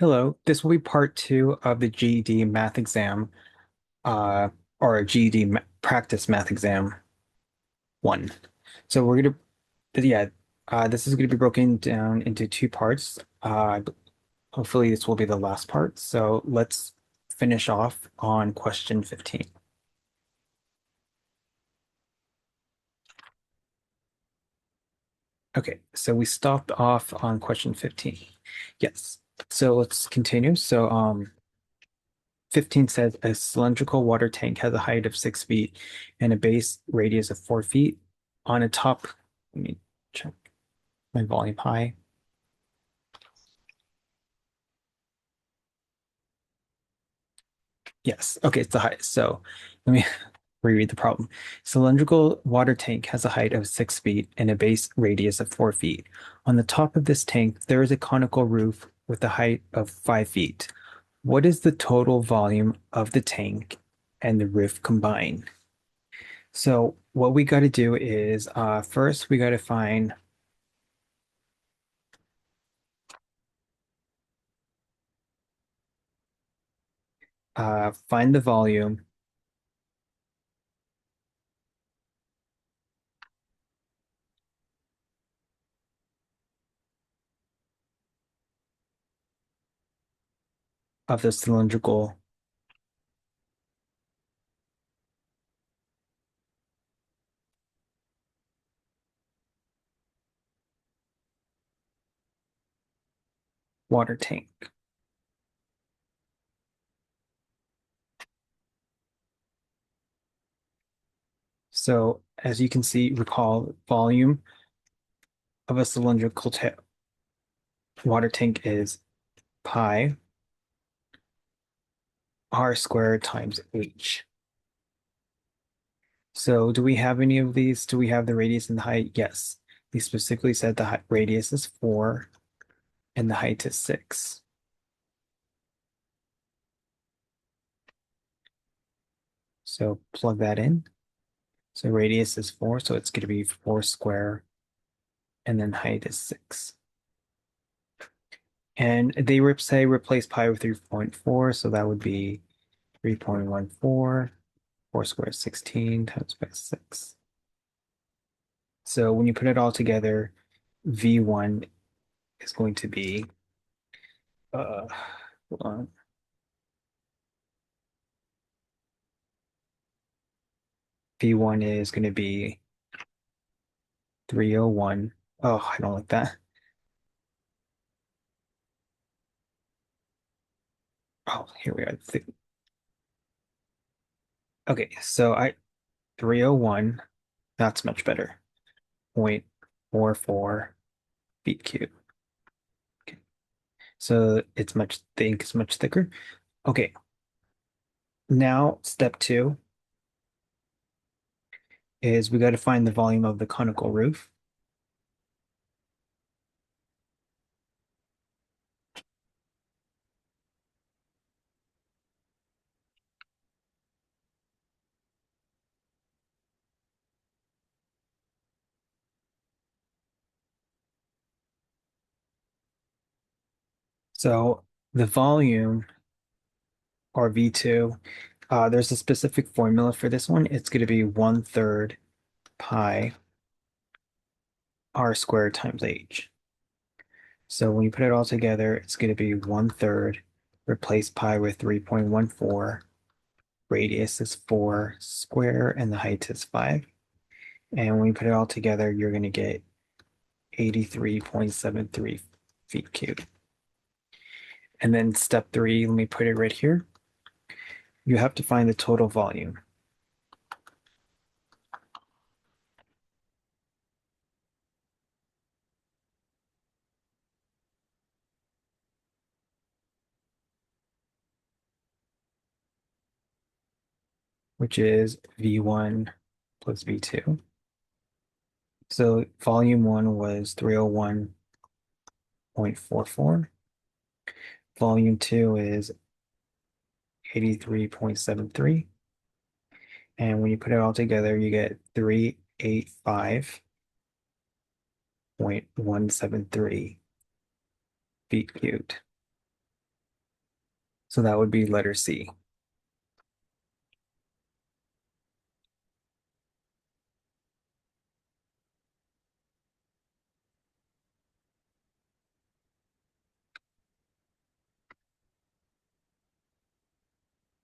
Hello, this will be part two of the GED math exam, uh, or a GED ma practice math exam one. So we're gonna, yeah, this is gonna be broken down into two parts. Hopefully this will be the last part. So let's finish off on question 15. Okay, so we stopped off on question 15. Yes. So let's continue. 15 says a cylindrical water tank has a height of 6 feet and a base radius of 4 feet. On a top, let me check my volume high. Yes, okay, it's the height. So let me reread the problem. Cylindrical water tank has a height of 6 feet and a base radius of 4 feet. On the top of this tank, there is a conical roof with a height of 5 feet. What is the total volume of the tank and the roof combined? So what we got to do is first we got to find the volume of the cylindrical water tank. So as you can see, recall volume of a cylindrical ta water tank is pi r squared times h. So do we have any of these? Do we have the radius and the height? Yes. They specifically said the radius is 4 and the height is 6. So plug that in. So radius is 4, so it's going to be 4 square, and then height is 6. And they say replace pi with 3.4, so that would be 3.14. 4 squared 16 times by 6. So when you put it all together, V1 is going to be, uh, hold on, V1 is going to be 301. Oh, I don't like that. Oh, here we are. Okay, so 301, that's much better. 0.44 feet cubed. Okay. So the ink is much thicker. Okay, now step two is we got to find the volume of the conical roof. So the volume, or V2, there's a specific formula for this one. It's going to be 1/3 pi r squared times h. So when you put it all together, it's going to be 1/3, replace pi with 3.14, radius is 4 square, and the height is 5. And when you put it all together, you're going to get 83.73 feet cubed. And then step three, let me put it right here. You have to find the total volume, which is V1 plus V2. So volume one was 301.44. Volume two is 83.73. And when you put it all together, you get 385.173 feet cubed. So that would be letter C.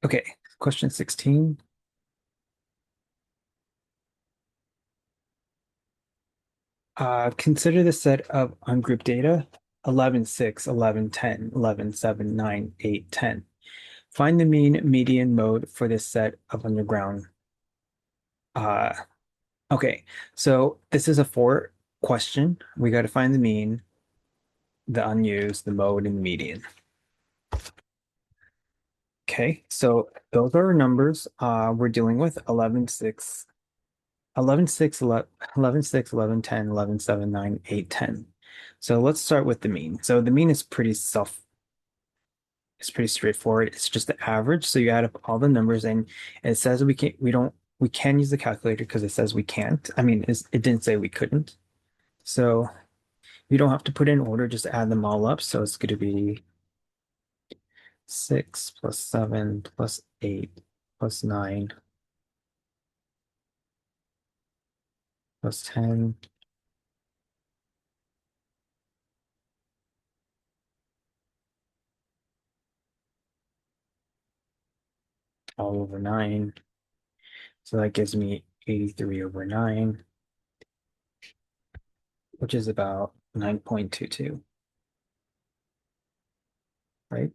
Okay, question 16. Consider the set of ungrouped data 11, 6, 11, 10, 11, 7, 9, 8, 10. Find the mean median mode for this set of underground. Uh, okay, so this is a four question. We got to find the mean, the unused, the mode, and the median. Okay, so those are our numbers we're dealing with 11, 6, 11, 6, 11, 11, 6, 11, 10, 11, 7, 9, 8, 10. So let's start with the mean. So the mean is it's pretty straightforward. It's just the average. So you add up all the numbers and it says we can use the calculator because it says we can't. I mean, it didn't say we couldn't. So you don't have to put in order, just add them all up. So it's going to be 6 plus 7 plus 8 plus 9 plus 10 all over 9. So that gives me 83 over 9, which is about 9.22, right?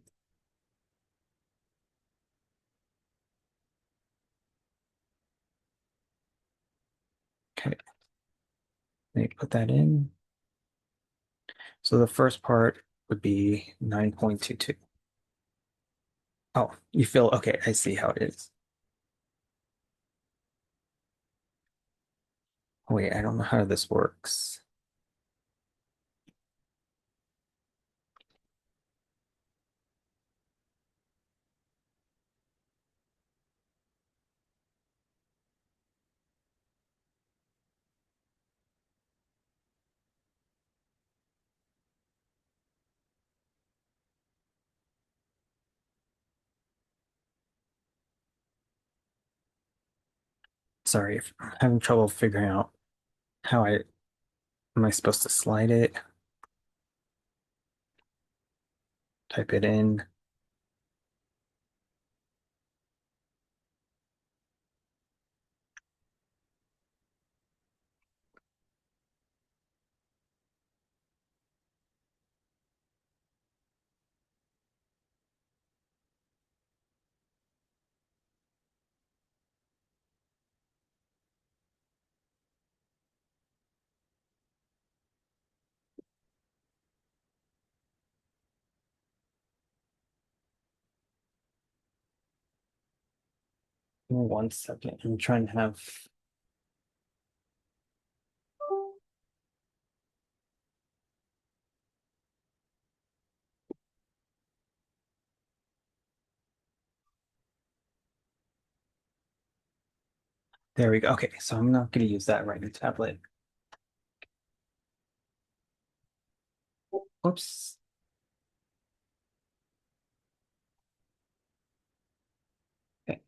Okay, let me put that in. So the first part would be 9.22. Oh, you feel okay. I see how it is. Wait, I don't know how this works. Sorry if I'm having trouble figuring out how I am I supposed to slide it, type it in. 1 second. I'm trying to have there we go. Okay, so I'm not going to use that writing tablet. Whoops. Okay,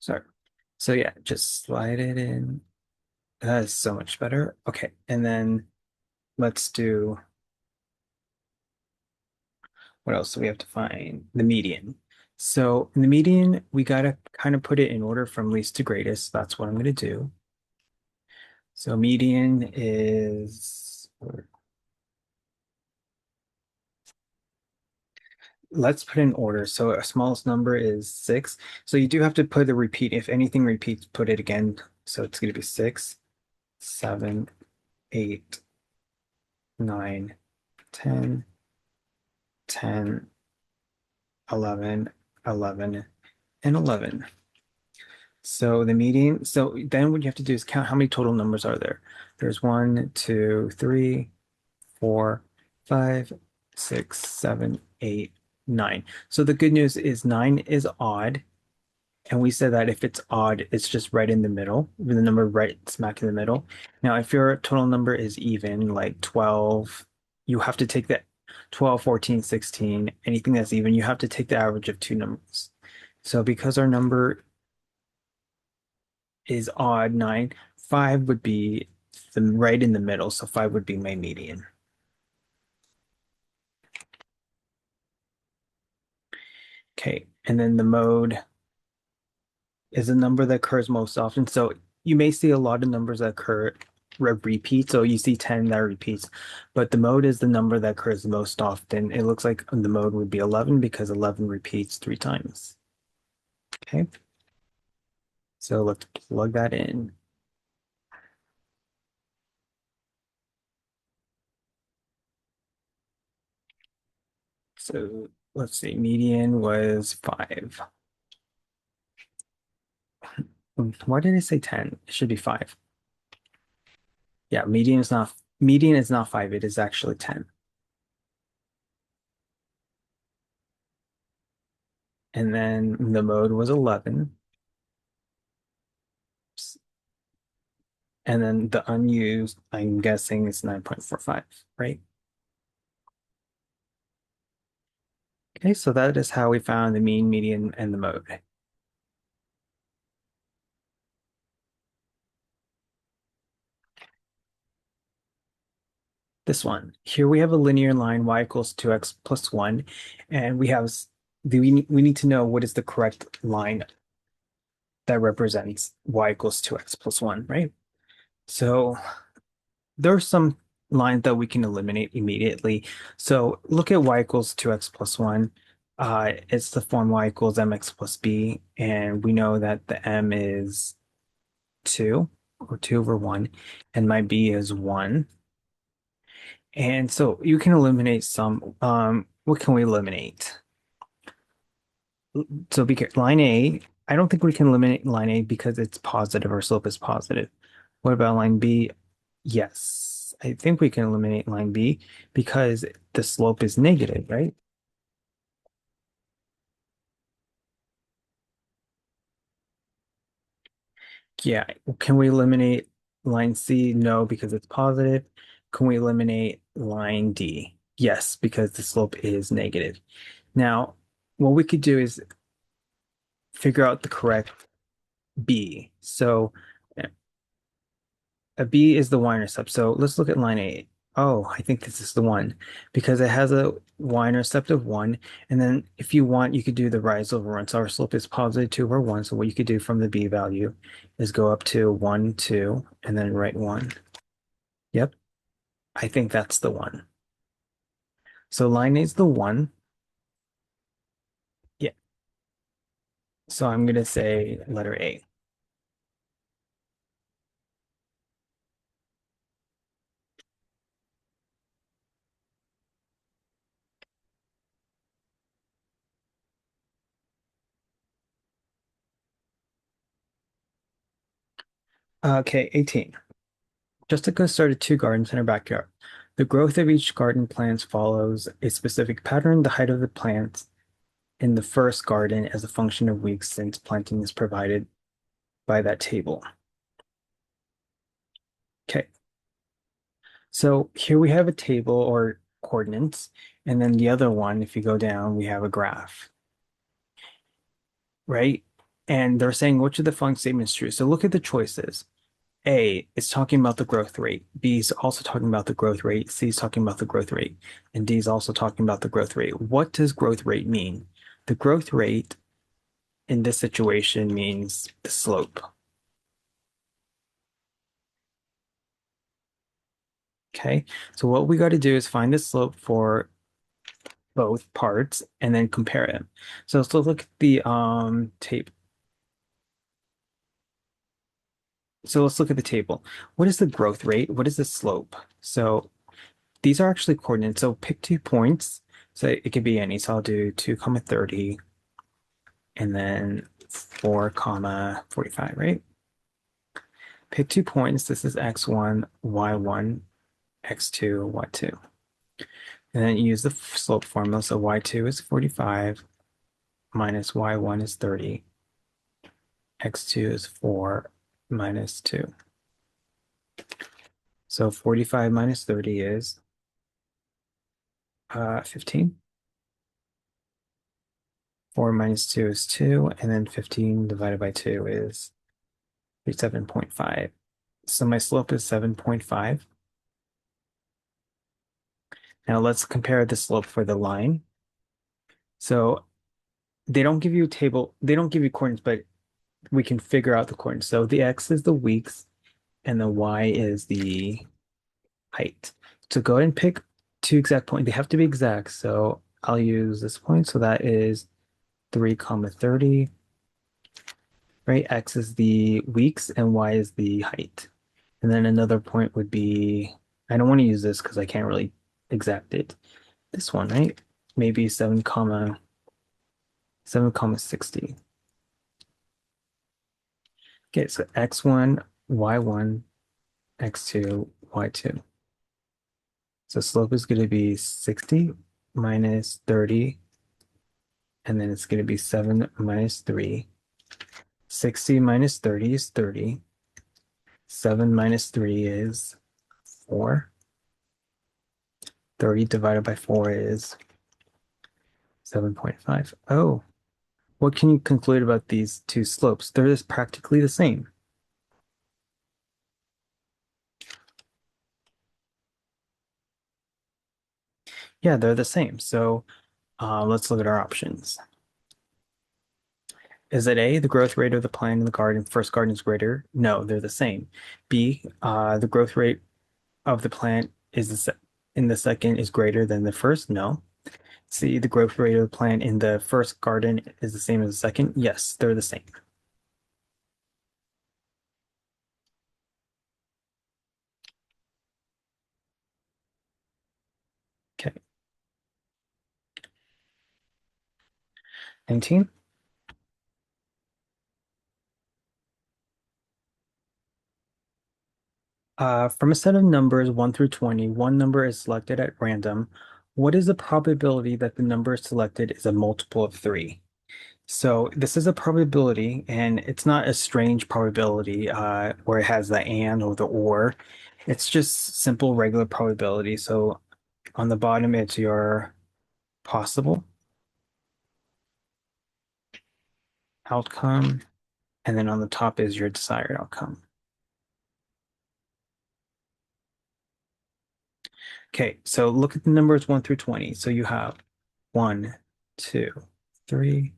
sorry. So yeah, just slide it in. That is so much better. Okay, and then let's do what else do we have to find? The median. So in the median, we gotta kind of put it in order from least to greatest. That's what I'm gonna do. So median is, let's put in order. So our smallest number is 6. So you do have to put a repeat. If anything repeats, put it again. So it's gonna be 6, 7, 8, 9, 10, 10, 11, 11, and 11. So the median, so then what you have to do is count how many total numbers are there. There's 1, 2, 3, 4, 5, 6, 7, 8, 9. So the good news is 9 is odd. And we said that if it's odd, it's just right in the middle, with the number right smack in the middle. Now, if your total number is even, like 12, you have to take that. 12, 14, 16, anything that's even, you have to take the average of two numbers. So because our number is odd, 9, 5 would be right in the middle. So 5 would be my median. Okay, and then the mode is a number that occurs most often. So you may see a lot of numbers that occur repeat. So you see 10 that repeats, but the mode is the number that occurs most often. It looks like the mode would be 11 because 11 repeats 3 times. Okay, so let's plug that in. So let's see, median was 5. Why did I say 10? It should be 5. Yeah, median is not 5, it is actually 10. And then the mode was 11. And then the unused, I'm guessing, is 9.45, right? Okay, so that is how we found the mean, median, and the mode. This one. Here we have a linear line, y equals 2x plus 1, and we need to know what is the correct line that represents y equals 2x plus 1, right? So there are some lines that we can eliminate immediately. So look at y equals 2x plus 1. It's the form y equals mx plus b, and we know that the m is 2 or 2 over 1, and my b is 1. And so you can eliminate some. What can we eliminate? So line A, I don't think we can eliminate line A because it's positive, our slope is positive. What about line B? Yes, I think we can eliminate line B because the slope is negative, right? Yeah. Can we eliminate line C? No, because it's positive. Can we eliminate line D? Yes, because the slope is negative. Now, what we could do is figure out the correct B. So a B is the y-intercept. So let's look at line A. Oh, I think this is the one because it has a y-intercept of 1. And then if you want, you could do the rise over 1. So our slope is positive 2 over 1. So what you could do from the B value is go up to 1, 2, and then write 1. Yep, I think that's the one. So line A is the one. Yeah. So I'm going to say letter A. Okay, 18. Jessica started 2 gardens in her backyard. The growth of each garden plant follows a specific pattern. The height of the plants in the first garden as a function of weeks since planting is provided by that table. Okay, so here we have a table or coordinates, and then the other one, if you go down, we have a graph, right? And they're saying which of the following statements is true. So look at the choices. A is talking about the growth rate. B is also talking about the growth rate. C is talking about the growth rate. And D is also talking about the growth rate. What does growth rate mean? The growth rate in this situation means the slope. Okay, so what we got to do is find the slope for both parts and then compare them. So let's look at the tape. So let's look at the table. What is the growth rate? What is the slope? So these are actually coordinates. So pick 2 points. So it could be any. So I'll do 2 comma 30 and then 4 comma 45, right? Pick 2 points. This is x1, y1, x2, y2. And then use the slope formula. So y2 is 45 minus y1 is 30. X2 is 4 minus 2. So 45 minus 30 is 15. 4 minus 2 is 2, and then 15 divided by 2 is 7.5. So my slope is 7.5. Now let's compare the slope for the line. So they don't give you a table, they don't give you coordinates, but we can figure out the coordinates. So the x is the weeks and the y is the height. So go ahead and pick two exact points. They have to be exact. So I'll use this point. So that is 3 comma 30, right? X is the weeks and y is the height. And then another point would be, I don't want to use this because I can't really exact it. This one, right? Maybe 7 comma 60. Okay, so x1, y1, x2, y2. So slope is going to be 60 minus 30, and then it's going to be 7 minus 3. 60 minus 30 is 30. 7 minus 3 is 4. 30 divided by 4 is 7.5. Oh, what can you conclude about these two slopes? They're just practically the same. Yeah, they're the same. So let's look at our options. Is it A, the growth rate of the plant in the garden, first garden is greater? No, they're the same. B, the growth rate of the plant is in the second is greater than the first? No. C, the growth rate of the plant in the first garden is the same as the second? Yes, they're the same. Okay. 19. From a set of numbers 1 through 20, one number is selected at random. What is the probability that the number selected is a multiple of 3? So this is a probability, and it's not a strange probability where it has the and or the or. It's just simple regular probability. So on the bottom, it's your possible outcome, and then on the top is your desired outcome. Okay, so look at the numbers 1 through 20. So you have 1, 2, 3,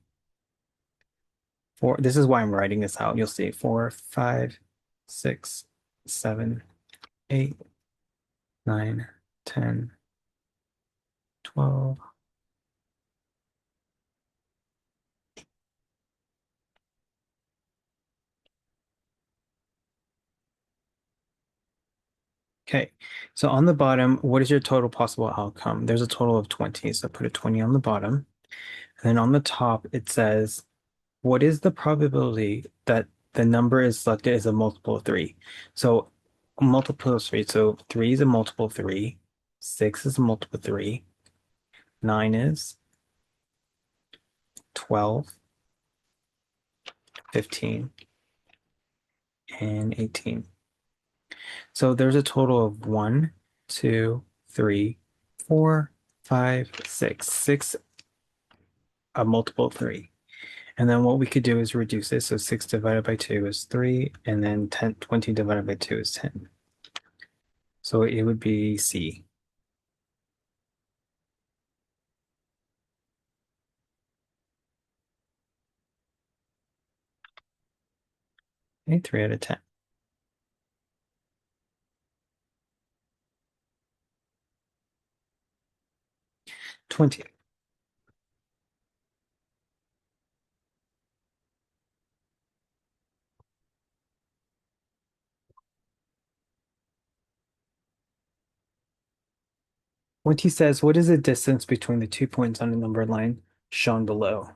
4. This is why I'm writing this out. You'll see 4, 5, 6, 7, 8, 9, 10, 12. Okay, so on the bottom, what is your total possible outcome? There's a total of 20, so put a 20 on the bottom. And then on the top, it says, what is the probability that the number is selected as a multiple of 3? So a multiple of 3, so 3 is a multiple of 3, 6 is a multiple of 3, 9 is 12, 15, and 18. So there's a total of 1, 2, 3, 4, 5, 6. 6 a multiple of 3. And then what we could do is reduce it. So 6 divided by 2 is 3, and then 20 divided by 2 is 10. So it would be C. Okay, 3 out of 10. 20. When he says, what is the distance between the 2 points on the number line shown below?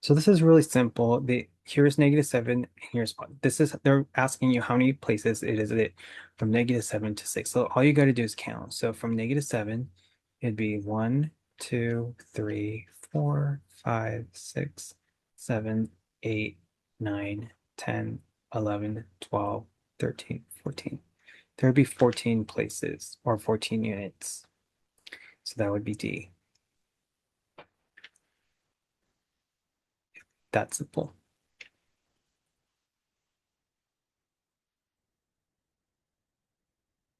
So this is really simple. Here's -7, here's 1. They're asking you how many places it from -7 to 6. So all you got to do is count. So from -7, it'd be 1, 2, 3, 4, 5, 6, 7, 8, 9, 10, 11, 12, 13, 14. There'd be 14 places or 14 units. So that would be D. That's simple.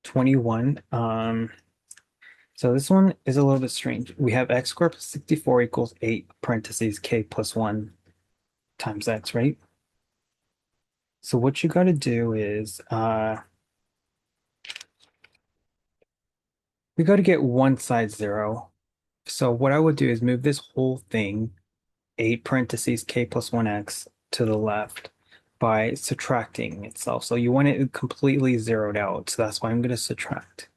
21. So this one is a little bit strange. We have x squared plus 64 equals 8 parentheses k plus 1 times x, right? So what you got to do is we got to get one side 0. So what I would do is move this whole thing, 8 parentheses k plus 1x, to the left by subtracting itself. So you want it completely zeroed out. So that's why I'm going to subtract.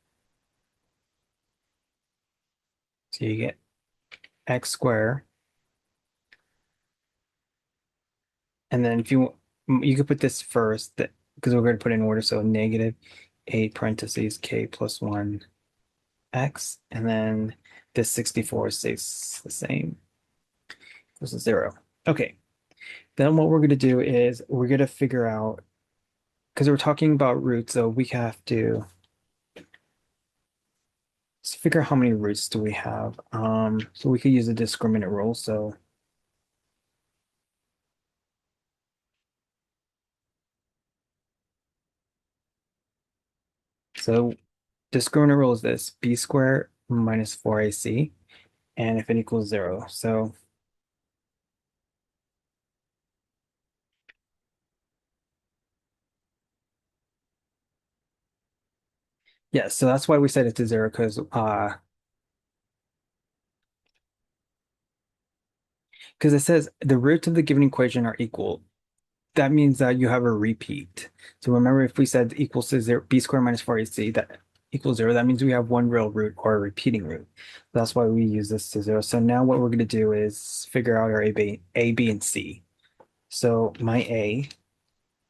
So you get x squared. And then if you could put this first that because we're going to put it in order. So negative 8 parentheses k plus 1 x. And then this 64 stays the same. This is 0. Okay. Then what we're going to do is we're going to figure out, because we're talking about roots, so we have to let's figure out how many roots do we have. So we could use a discriminant rule. So discriminant rule is this: b squared minus 4ac, and if it equals 0. So yeah, so that's why we set it to 0, because it says the roots of the given equation are equal. That means that you have a repeat. So remember, if we said equals to 0, b squared minus 4ac, that equals 0, that means we have one real root or a repeating root. That's why we use this to 0. So now what we're going to do is figure out our A, B, and C. So my A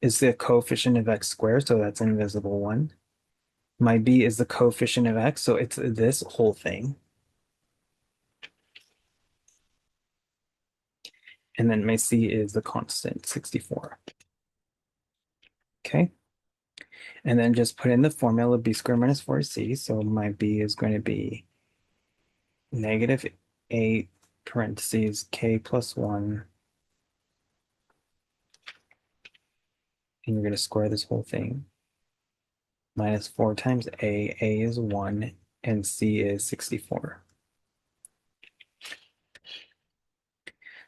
is the coefficient of x squared, so that's an invisible one. My B is the coefficient of x, so it's this whole thing. And then my C is the constant, 64. Okay. And then just put in the formula b squared minus 4c. So my b is going to be negative 8 parentheses k plus 1. And you're going to square this whole thing. Minus 4 times a. A is 1, and c is 64.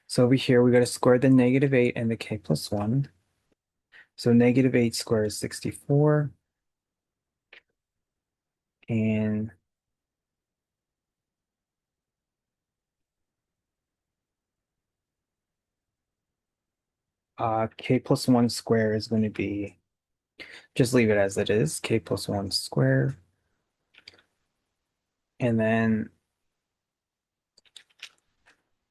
So over here, we got to square the negative 8 and the k plus 1. So negative 8 squared is 64. And k plus 1 square is going to be, just leave it as it is, k plus 1 square. And then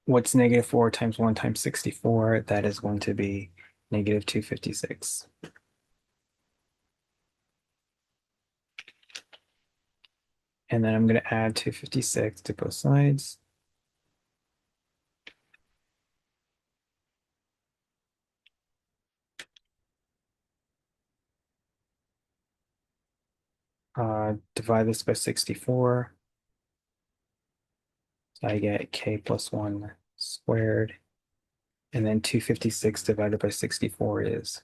what's negative 4 times 1 times 64? That is going to be negative 256. And then I'm going to add 256 to both sides. Divide this by 64. So I get k plus 1 squared. And then 256 divided by 64 is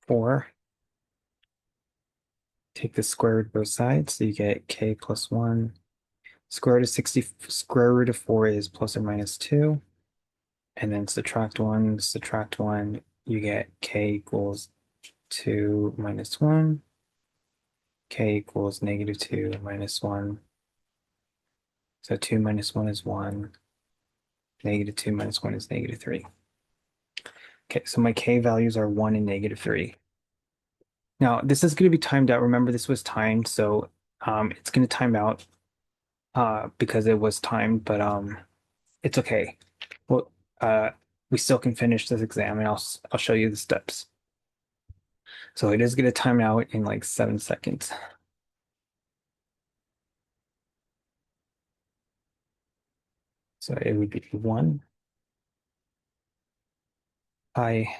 4. Take the square root of both sides, so you get k plus 1. Square root of 4 is plus or minus 2. And then subtract 1, you get k equals 2 minus 1. K equals negative 2 minus 1. So 2 minus 1 is 1. Negative 2 minus 1 is negative 3. Okay, so my k values are 1 and negative 3. Now, this is going to be timed out. Remember, this was timed, so it's going to time out because it was timed, but it's okay. Well, we still can finish this exam, and I'll show you the steps. So it is going to time out in like 7 seconds. So it would be 1.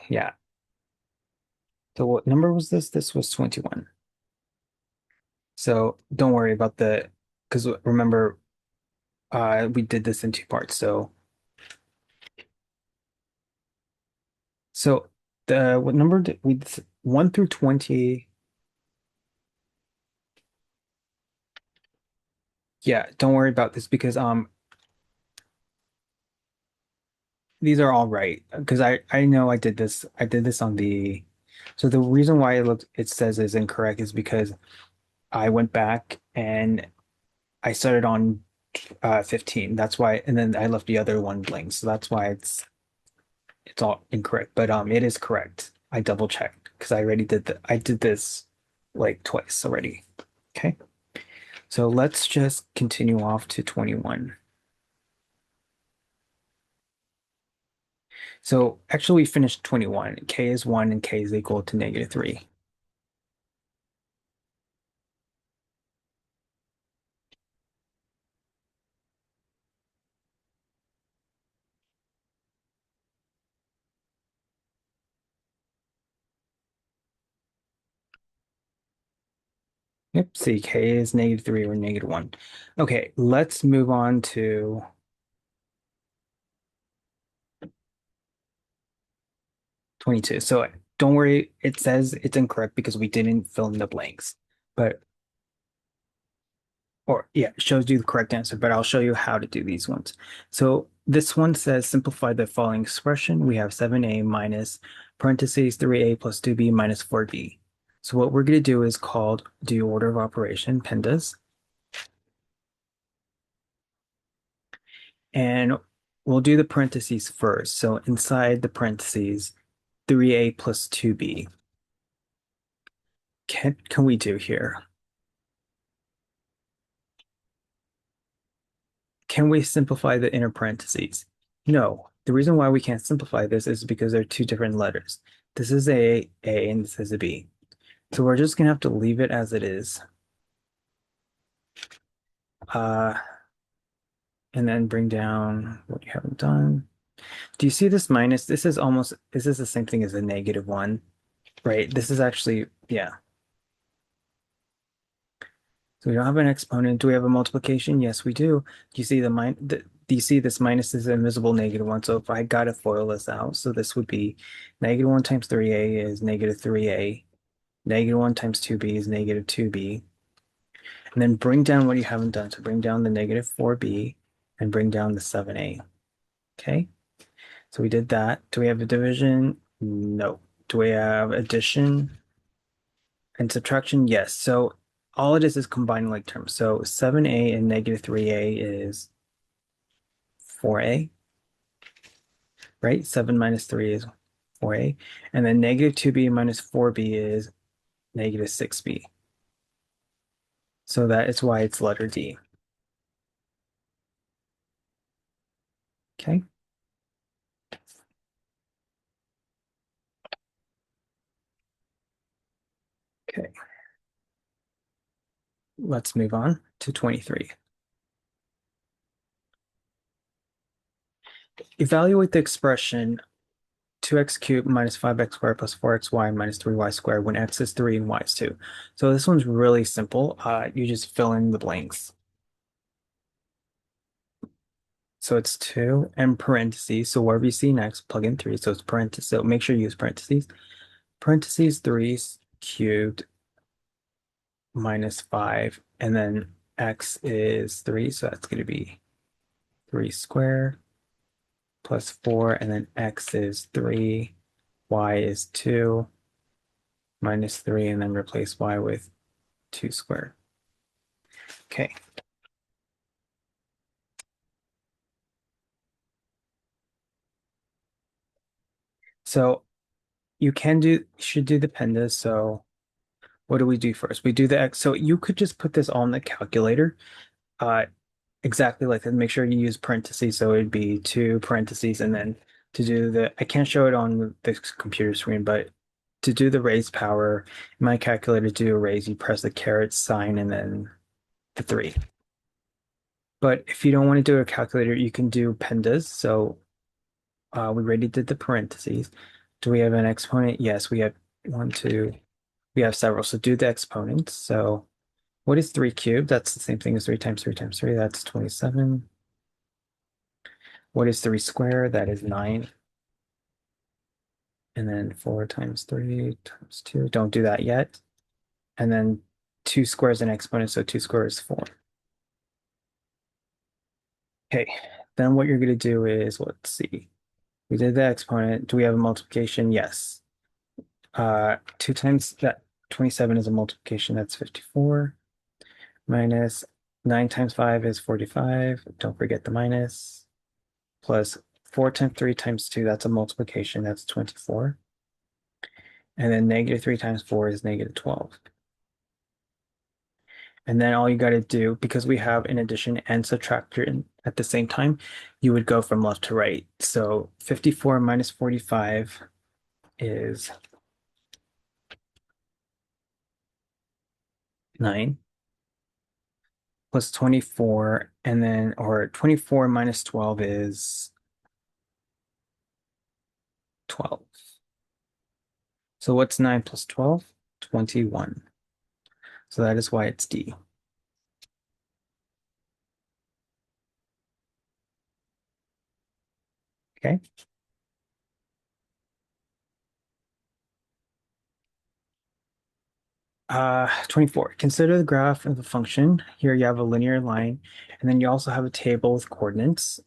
Yeah. So what number was this? This was 21. So don't worry about because remember, we did this in two parts. So what number did we, 1 through 20. Yeah, don't worry about this because these are all right because I know I did this on the so the reason why it says is incorrect is because I went back and I started on 15. That's why, and then I left the other one blank. So that's why it's all incorrect. But it is correct. I double checked because I did this like twice already. Okay. So let's just continue off to 21. So actually we finished 21. K is 1 and K is equal to -3. Yep, see, K is -3 or -1. Okay, let's move on to 22. So don't worry, it says it's incorrect because we didn't fill in the blanks. But or yeah, it shows you the correct answer, but I'll show you how to do these ones. So this one says simplify the following expression. We have 7a minus parentheses 3a plus 2b minus 4b. So what we're going to do is called do order of operation, PEMDAS, and we'll do the parentheses first. So inside the parentheses, 3a plus 2b. Can we do here? Can we simplify the inner parentheses? No. The reason why we can't simplify this is because they're two different letters. This is A, and this is a B. So we're just gonna have to leave it as it is. Uh, and then bring down what you haven't done. Do you see this minus? This is the same thing as a -1, right? This is actually, yeah. So we don't have an exponent. Do we have a multiplication? Yes, we do. Do you see do you see this minus is invisible -1? So if I gotta FOIL this out, so this would be -1 times 3a is -3a. -1 times 2b is -2b. And then bring down what you haven't done. So bring down the -4b and bring down the 7a. Okay. So we did that. Do we have a division? No. Do we have addition and subtraction? Yes. So all it is combining like terms. So 7a and -3a is 4a, right? 7 minus 3 is 4a. And then -2b minus 4b is -6b. So that is why it's letter D. Okay. Okay. Let's move on to 23. Evaluate the expression 2x cubed minus 5x squared plus 4xy minus 3y squared when x is 3 and y is 2. So this one's really simple. You just fill in the blanks. So it's 2 and parentheses. So wherever you see next, plug in 3. So it's parentheses. So make sure you use parentheses. Parentheses 3 cubed minus 5. And then x is 3. So that's going to be 3 squared plus 4. And then x is 3. Y is 2 minus 3. And then replace y with 2 squared. Okay. So should do the pandas. So what do we do first? We do the x. So you could just put this on the calculator, uh, exactly like that. Make sure you use parentheses. So it'd be two parentheses, and then to do I can't show it on the computer screen, but to do the raise power, in my calculator, to do a raise, you press the caret sign and then the 3. But if you don't want to do a calculator, you can do pandas. So we already did the parentheses. Do we have an exponent? Yes, we have one, two. We have several. So do the exponents. So What is 3 cubed? That's the same thing as 3 times 3 times 3. That's 27. What is 3 squared? That is 9. And then 4 times 3 times 2. Don't do that yet. And then 2 squares an exponent, so 2 squared is 4. Okay, then what you're going to do is, let's see. We did the exponent. Do we have a multiplication? Yes. 2 times that 27 is a multiplication. That's 54. Minus 9 times 5 is 45. Don't forget the minus. Plus 4 times 3 times 2, that's a multiplication. That's 24. And then negative 3 times 4 is negative 12. And then all you got to do, because we have an addition and subtraction at the same time, you would go from left to right. So 54 minus 45 is 9 plus 24. And then, or 24 minus 12 is 12. So what's 9 plus 12? 21. So that is why it's D. Okay. 24. Consider the graph of the function. Here you have a linear line, and then you also have a table with coordinates.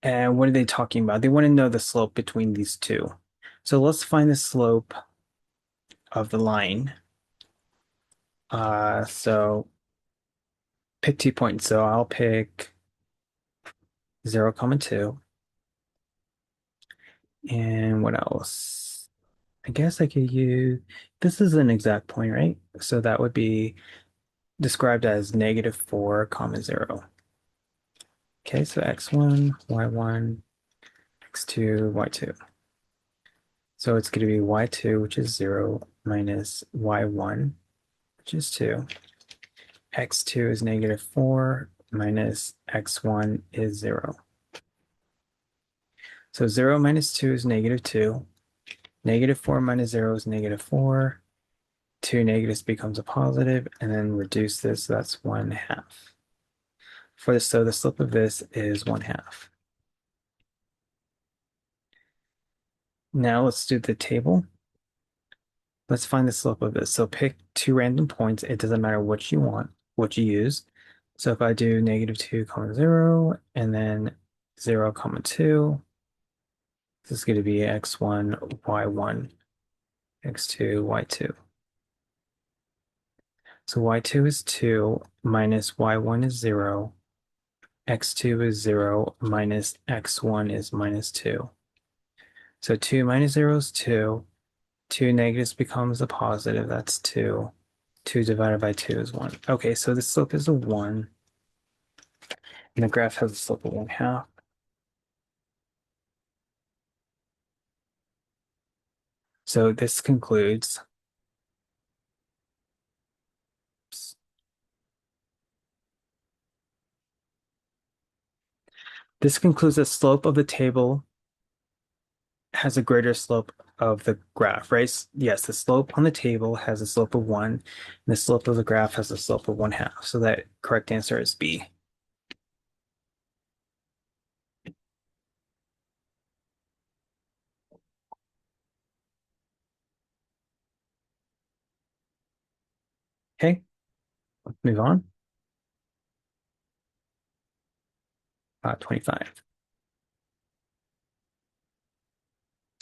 And what are they talking about? They want to know the slope between these two. So let's find the slope of the line. So pick 2 points. So I'll pick 0, 2. And what else? I guess I could use, this is an exact point, right? So that would be described as negative 4, 0. Okay, so x1, y1, x2, y2. So it's going to be y2, which is 0, minus y1, which is 2. X2 is negative 4, minus x1 is 0. So 0 minus 2 is negative 2. Negative 4 minus 0 is negative 4. 2 negatives becomes a positive, and then reduce this, so that's 1/2. For this, so the slope of this is 1/2. Now let's do the table. Let's find the slope of this. So pick 2 random points. It doesn't matter what you want, what you use. So if I do negative 2, 0, and then 0, 2, this is going to be x1, y1, x2, y2. So y2 is 2, minus y1 is 0, x2 is 0, minus x1 is minus 2. So 2 minus 0 is 2. 2 negatives becomes a positive. That's 2. 2 divided by 2 is 1. Okay, so the slope is a 1. And the graph has a slope of 1/2. So this concludes. This concludes the slope of the table has a greater slope of the graph, right? Yes, the slope on the table has a slope of 1, and the slope of the graph has a slope of 1/2. So that correct answer is B. Okay, let's move on. 25.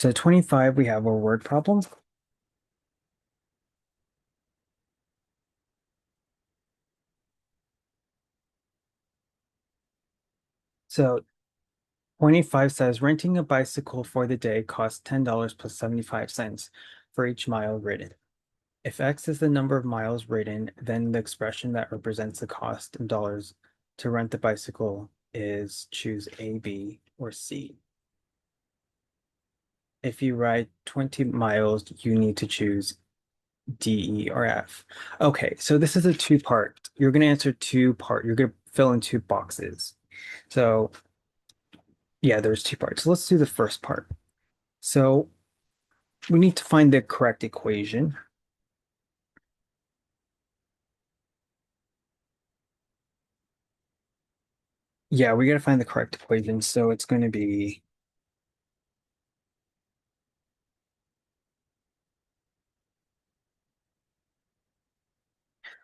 So 25, we have a word problem. So 25 says renting a bicycle for the day costs $10 plus 75 cents for each mile ridden. If X is the number of miles ridden, then the expression that represents the cost in dollars to rent the bicycle is choose A, B, or C. If you ride 20 miles, you need to choose D, E, or F. Okay, so this is a two-part. You're going to answer two-part. You're going to fill in two boxes. So yeah, there's two parts. So let's do the first part. So we need to find the correct equation. Yeah, we gotta find the correct equation. So it's going to be,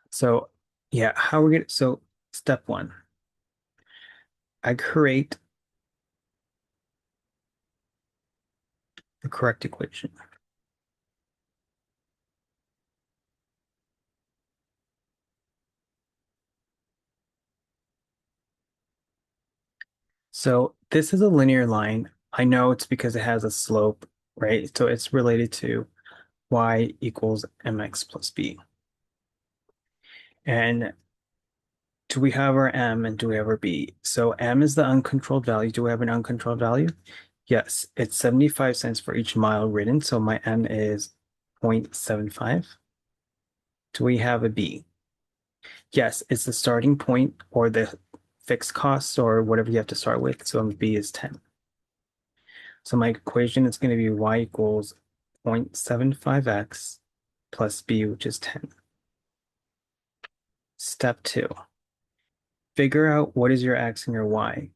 so yeah, how we get, so step one, I create the correct equation. So this is a linear line. I know it's because it has a slope, right? So it's related to y equals mx plus b. And do we have our m and do we have our b? So m is the uncontrolled value. Do we have an uncontrolled value? Yes, it's 75 cents for each mile ridden. So my m is 0.75. Do we have a b? Yes, it's the starting point or the fixed cost or whatever you have to start with. So b is 10. So my equation is going to be y equals 0.75x plus b, which is 10. Step two, figure out what is your x and your y.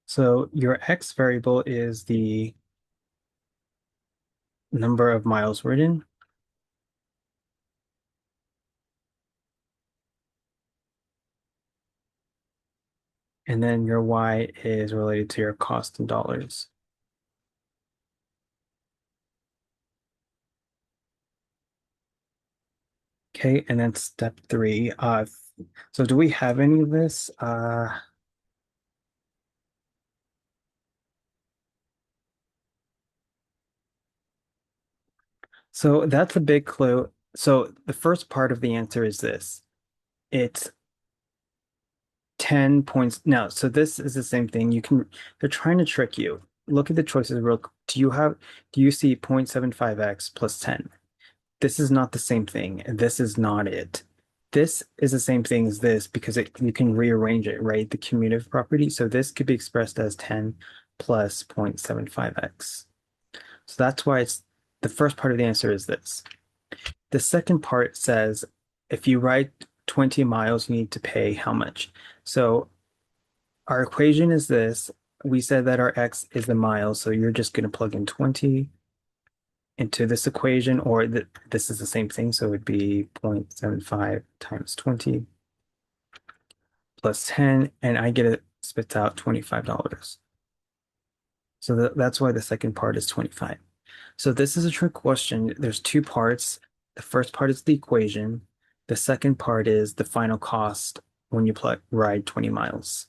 So your x variable is the number of miles ridden, and then your y is related to your cost in dollars. Okay, and then step three. So do we have any of this? So that's a big clue. So the first part of the answer is this. It's 10 points. No, so this is the same thing. They're trying to trick you. Look at the choices real. Do you see 0.75x plus 10? This is not the same thing, and this is not it. This is the same thing as this because you can rearrange it, right? The commutative property. So this could be expressed as 10 plus 0.75x. So that's why it's the first part of the answer is this. The second part says if you ride 20 miles, you need to pay how much? So our equation is this. We said that our x is the miles, so you're just going to plug in 20 into this equation, or this is the same thing, so it would be 0.75 times 20 plus 10, and I get it spits out $25. So that's why the second part is 25. So this is a trick question. There's two parts. The first part is the equation. The second part is the final cost when you ride 20 miles.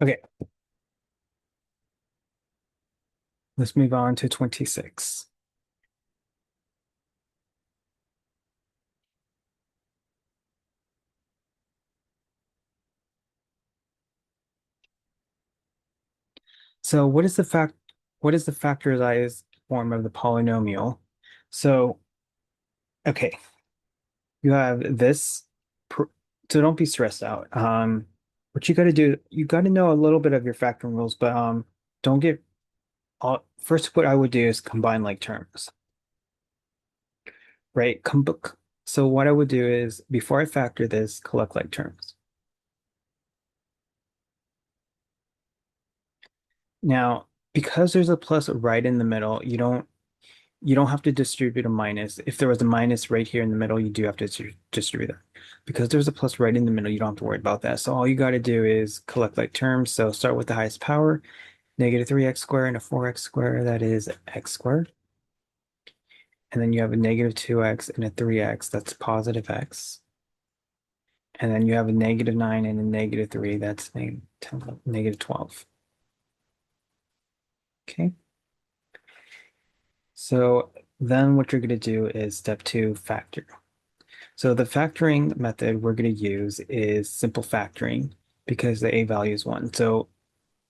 Okay, let's move on to 26. So what is the factorized form of the polynomial? So, okay, you have this, so don't be stressed out. What you got to do, you got to know a little bit of your factoring rules, but don't get all, first what I would do is combine like terms, right? So what I would do is before I factor this, collect like terms. Now, because there's a plus right in the middle, you don't have to distribute a minus. If there was a minus right here in the middle, you do have to distribute that. Because there's a plus right in the middle, you don't have to worry about that. So all you got to do is collect like terms. So start with the highest power, negative 3x squared and a 4x squared, that is x squared. And then you have a negative 2x and a 3x, that's positive x. And then you have a negative 9 and a negative 3, that's negative 12. Okay. So then what you're going to do is step two, factor. So the factoring method we're going to use is simple factoring because the a value is one. So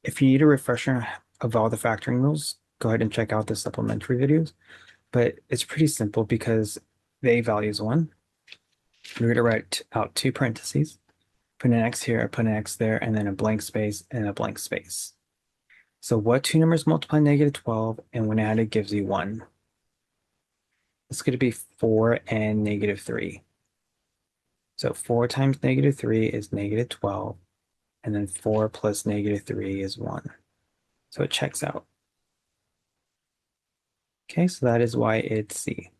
if you need a refresher of all the factoring rules, go ahead and check out the supplementary videos. But it's pretty simple because the a value is one. We're going to write out two parentheses, put an x here, put an x there, and then a blank space and a blank space. So what two numbers multiply -12 and when added gives you 1? It's going to be 4 and -3. So 4 times -3 is -12, and then 4 plus -3 is 1. So it checks out. Okay, so that is why it's C.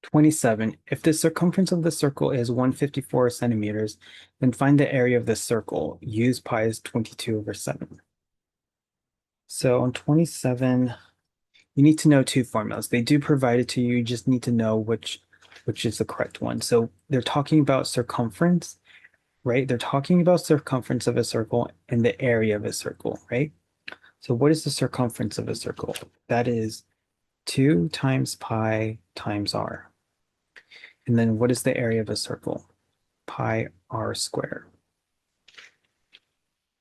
27. If the circumference of the circle is 154 centimeters, then find the area of the circle. Use pi as 22/7. So on 27, you need to know two formulas. They do provide it to you. You just need to know which is the correct one. So they're talking about circumference, right? They're talking about circumference of a circle and the area of a circle, right? So what is the circumference of a circle? That is 2 times pi times r. And then what is the area of a circle? Pi r squared.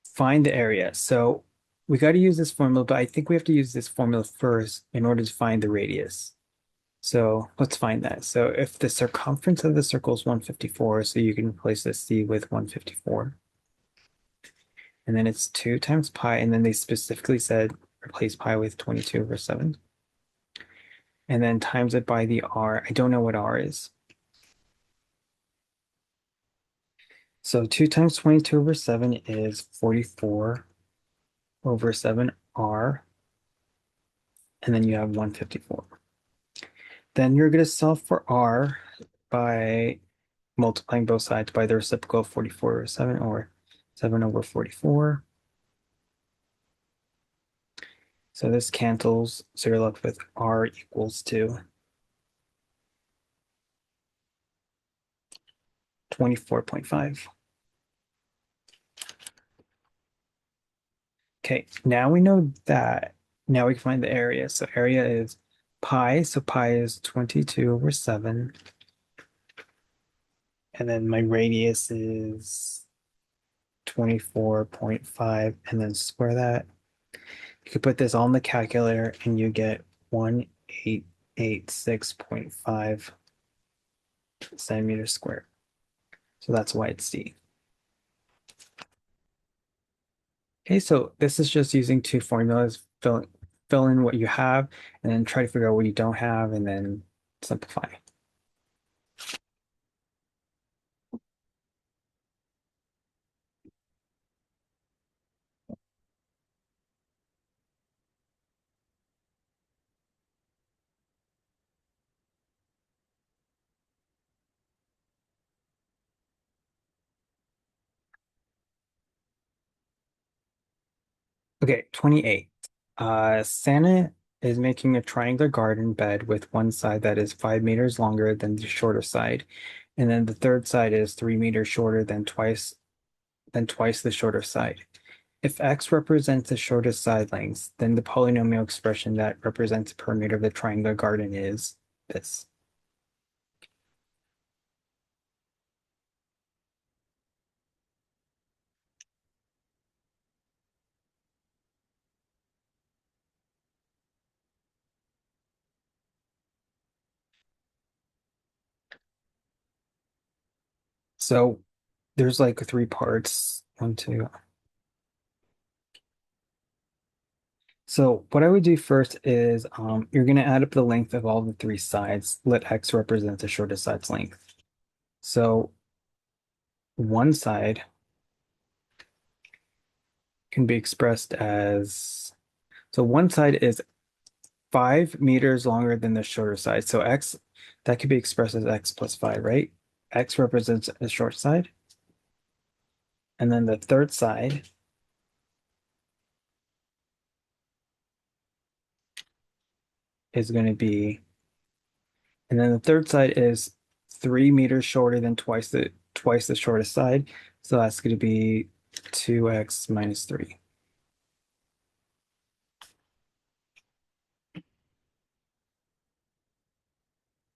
Find the area. So we got to use this formula, but I think we have to use this formula first in order to find the radius. So let's find that. So if the circumference of the circle is 154, so you can replace this c with 154. And then it's 2 times pi, and then they specifically said replace pi with 22/7. And then times it by the r. I don't know what r is. So 2 times 22/7 is 44/7r, and then you have 154. Then you're going to solve for r by multiplying both sides by the reciprocal of 44/7, or 7/44. So this cancels, so you're left with r equals to 24.5. Okay, now we know that. Now we can find the area. So area is pi, so pi is 22/7. And then my radius is 24.5, and then square that. You could put this all in the calculator and you get 1886.5 centimeters squared. So that's why it's C. Okay, so this is just using two formulas, fill in what you have, and then try to figure out what you don't have, and then simplify. Okay, 28. Santa is making a triangular garden bed with one side that is 5 meters longer than the shorter side, and then the third side is 3 meters shorter than twice the shorter side. If x represents the shortest side lengths, then the polynomial expression that represents the perimeter of the triangular garden is this. So there's like three parts. One, two. So what I would do first is you're going to add up the length of all the three sides. Let x represent the shortest side's length. So one side can be expressed as, so one side is 5 meters longer than the shorter side. So x, that could be expressed as x plus 5, right? X represents the short side. And then the third side is going to be, and then the third side is 3 meters shorter than twice the shortest side. So that's going to be 2x minus 3.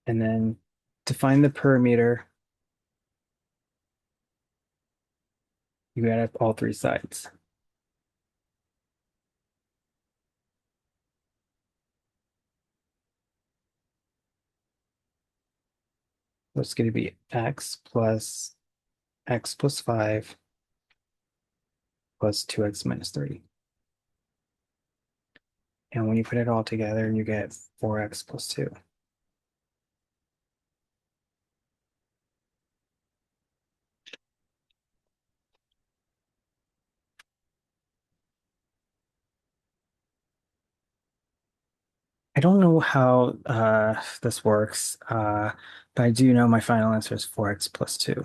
And then to find the perimeter, you add up all three sides. So it's going to be x plus 5 plus 2x minus 3. And when you put it all together, you get 4x plus 2. I don't know how this works, but I do know my final answer is 4x plus 2.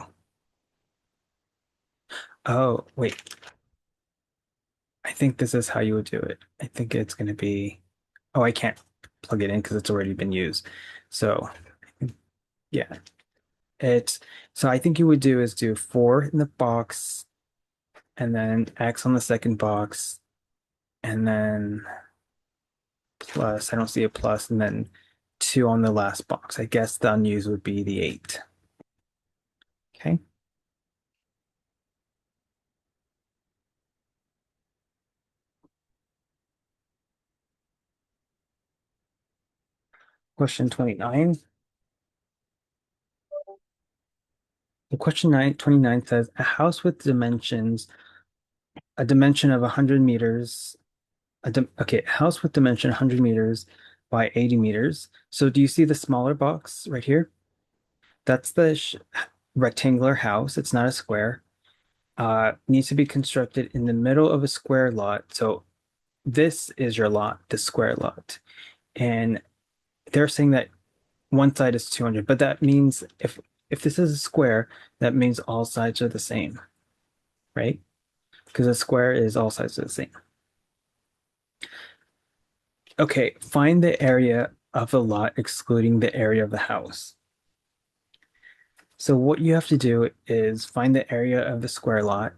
Oh, wait. I think this is how you would do it. I think it's going to be, oh, I can't plug it in because it's already been used. So, yeah, it's, so I think you would do is do 4 in the box and then X on the second box and then plus, I don't see a plus, and then 2 on the last box. I guess the unused would be the 8. Okay. Question 29. The question 29 says a house with a dimension of 100 meters, okay, a house with dimension 100 meters by 80 meters. So do you see the smaller box right here? That's the rectangular house. It's not a square. Needs to be constructed in the middle of a square lot. So this is your lot, the square lot. And they're saying that one side is 200, but that means if this is a square, that means all sides are the same, right? Because a square is all sides are the same. Okay, find the area of the lot excluding the area of the house. So what you have to do is find the area of the square lot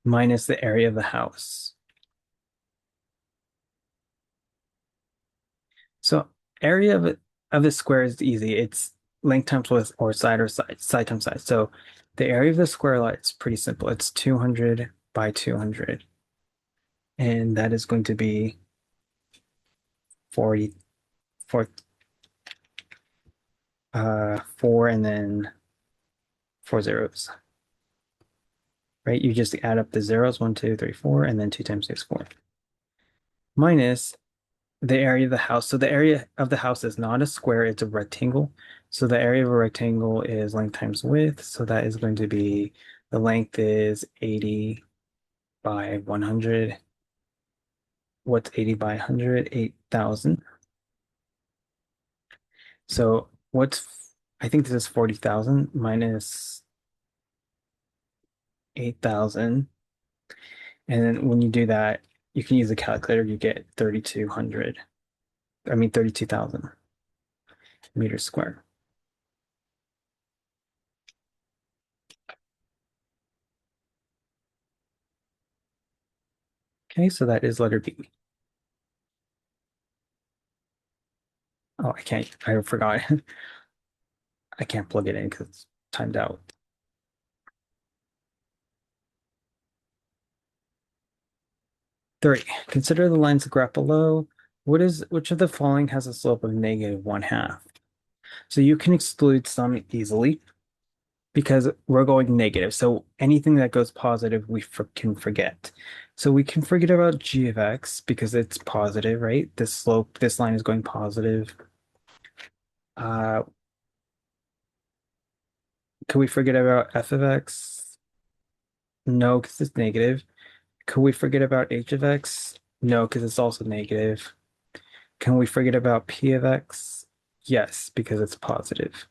minus the area of the house. So area of the square is easy. It's length times width or side times side. So the area of the square lot is pretty simple. It's 200 by 200. And that is going to be 40 for 4 and then 4 zeros, right? You just add up the zeros, 1, 2, 3, 4, and then 2 times 6, 4. Minus the area of the house. So the area of the house is not a square, it's a rectangle. So the area of a rectangle is length times width. So that is going to be, the length is 80 by 100. What's 80 by 100? 8,000. So I think this is 40,000 minus 8,000. And then when you do that, you can use a calculator, you get 3,200. I mean, 32,000 meters squared. Okay, so that is letter B. Oh, I forgot. I can't plug it in because it's timed out. 3. Consider the lines of graph below. Which of the following has a slope of negative 1/2? So you can exclude some easily because we're going negative. So anything that goes positive, can forget. So we can forget about g of x because it's positive, right? This line is going positive. Uh, can we forget about f of x? No, because it's negative. Could we forget about h of x? No, because it's also negative. Can we forget about p of x? Yes, because it's positive.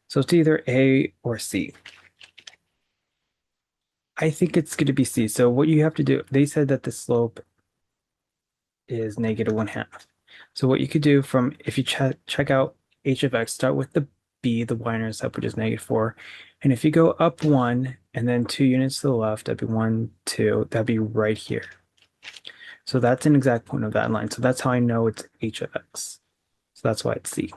So it's either A or C. I think it's going to be C. So what you have to do, they said that the slope is negative one half. So what you could do from, if you check out h of x, start with the b, the y-intercept, which is negative 4. And if you go up 1 and then 2 units to the left, that'd be 1, 2, that'd be right here. So that's an exact point of that line. So that's how I know it's h of x. So that's why it's C.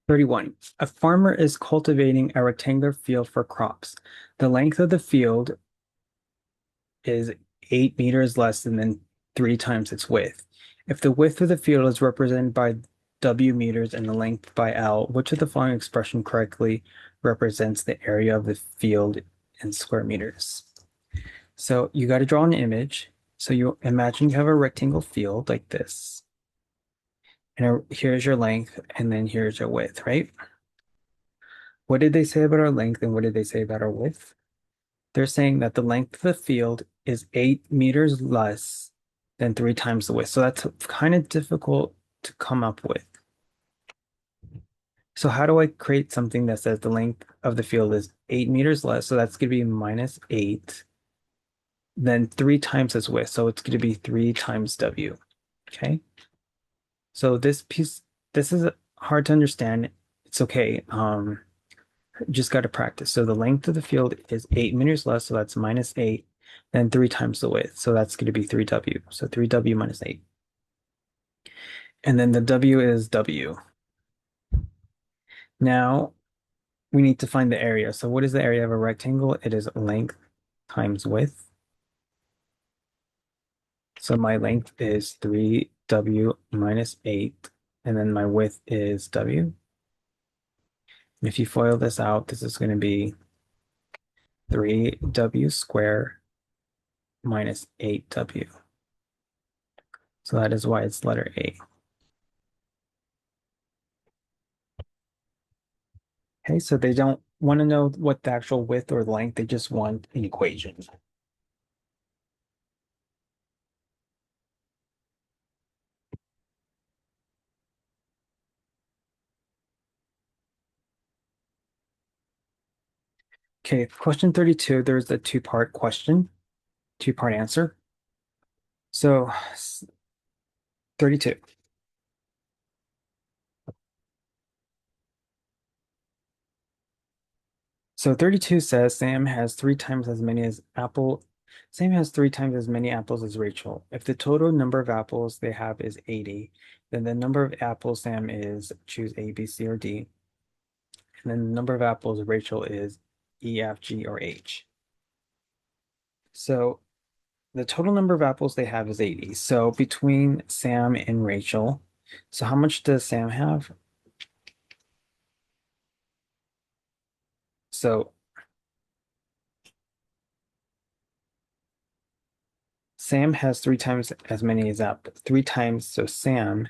31. A farmer is cultivating a rectangular field for crops. The length of the field is 8 meters less than 3 times its width. If the width of the field is represented by W meters and the length by L, which of the following expression correctly represents the area of the field in square meters? So you got to draw an image. So you imagine you have a rectangle field like this. And here's your length, and then here's your width, right? What did they say about our length and what did they say about our width? They're saying that the length of the field is 8 meters less than 3 times the width. So that's kind of difficult to come up with. So how do I create something that says the length of the field is 8 meters less? So that's going to be minus 8, then 3 times its width. So it's going to be 3 times W. Okay. So this piece, this is hard to understand. It's okay. Just got to practice. So the length of the field is 8 meters less, so that's minus 8, then 3 times the width. So that's going to be 3W. So 3W minus 8. And then the W is W. Now we need to find the area. So what is the area of a rectangle? It is length times width. So my length is 3W minus 8, and then my width is W. And if you FOIL this out, this is going to be 3W squared minus 8W. So that is why it's letter A. Okay, so they don't want to know what the actual width or length, they just want an equation. Okay, question 32, there's a two-part question, two-part answer. So 32. So 32 says Sam has 3 times as many apples as Rachel. If the total number of apples they have is 80, then the number of apples Sam is, choose A, B, C, or D. And then the number of apples Rachel is E, F, G, or H. So the total number of apples they have is 80. So between Sam and Rachel, so how much does Sam have? So Sam has 3 times as many as apples. 3 times, so Sam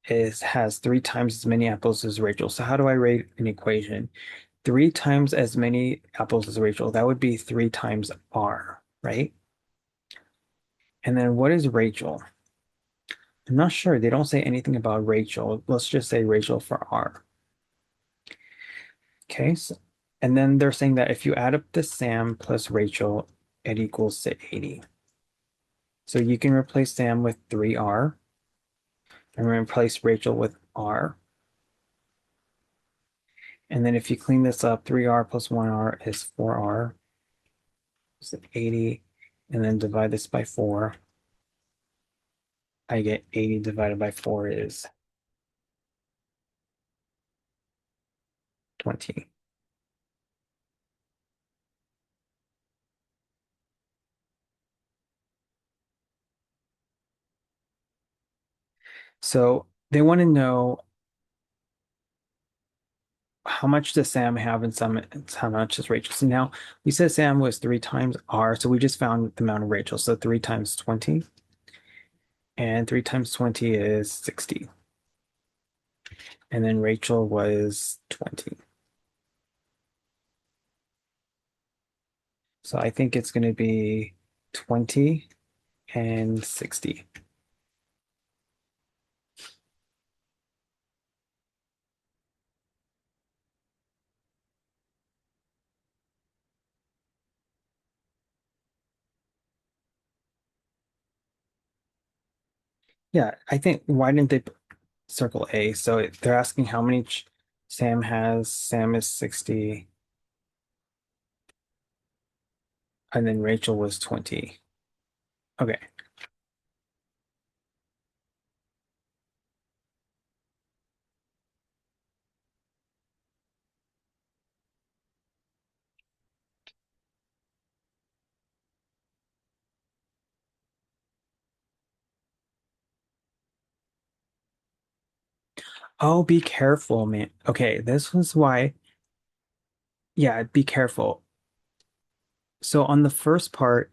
has 3 times as many apples as Rachel. So how do I rate an equation? 3 times as many apples as Rachel. That would be 3 times R, right? And then what is Rachel? I'm not sure. They don't say anything about Rachel. Let's just say Rachel for R. Okay, so, and then they're saying that if you add up the Sam plus Rachel, it equals to 80. So you can replace Sam with 3R and replace Rachel with R. And then if you clean this up, 3R plus 1R is 4R. So 80, and then divide this by 4. I get 80 divided by 4 is 20. So they want to know how much does Sam have and how much does Rachel. So now we said Sam was 3 times R, so we just found the amount of Rachel. So 3 times 20, and 3 times 20 is 60. and then Rachel was 20. So I think it's going to be 20 and 60. Yeah, I think why didn't they circle A? So they're asking how many Sam has. Sam is 60, and then Rachel was 20. Okay. Oh, be careful, man. Okay, this was why. Yeah, be careful. So on the first part,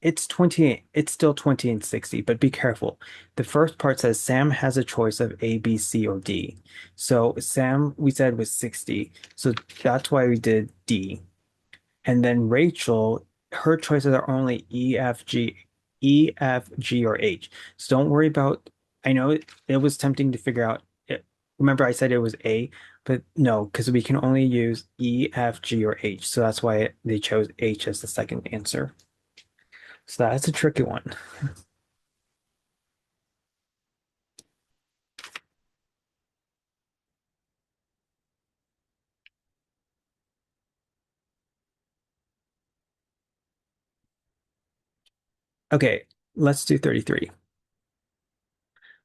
it's 20, it's still 20 and 60, but be careful. The first part says Sam has a choice of A, B, C, or D. So Sam, we said was 60. So that's why we did D. And then Rachel, her choices are only E, F, G, or H. So don't worry about, I know it was tempting to figure out. Remember, I said it was A, but no, because we can only use E, F, G, or H. So that's why they chose H as the second answer. So that's a tricky one. Okay, let's do 33.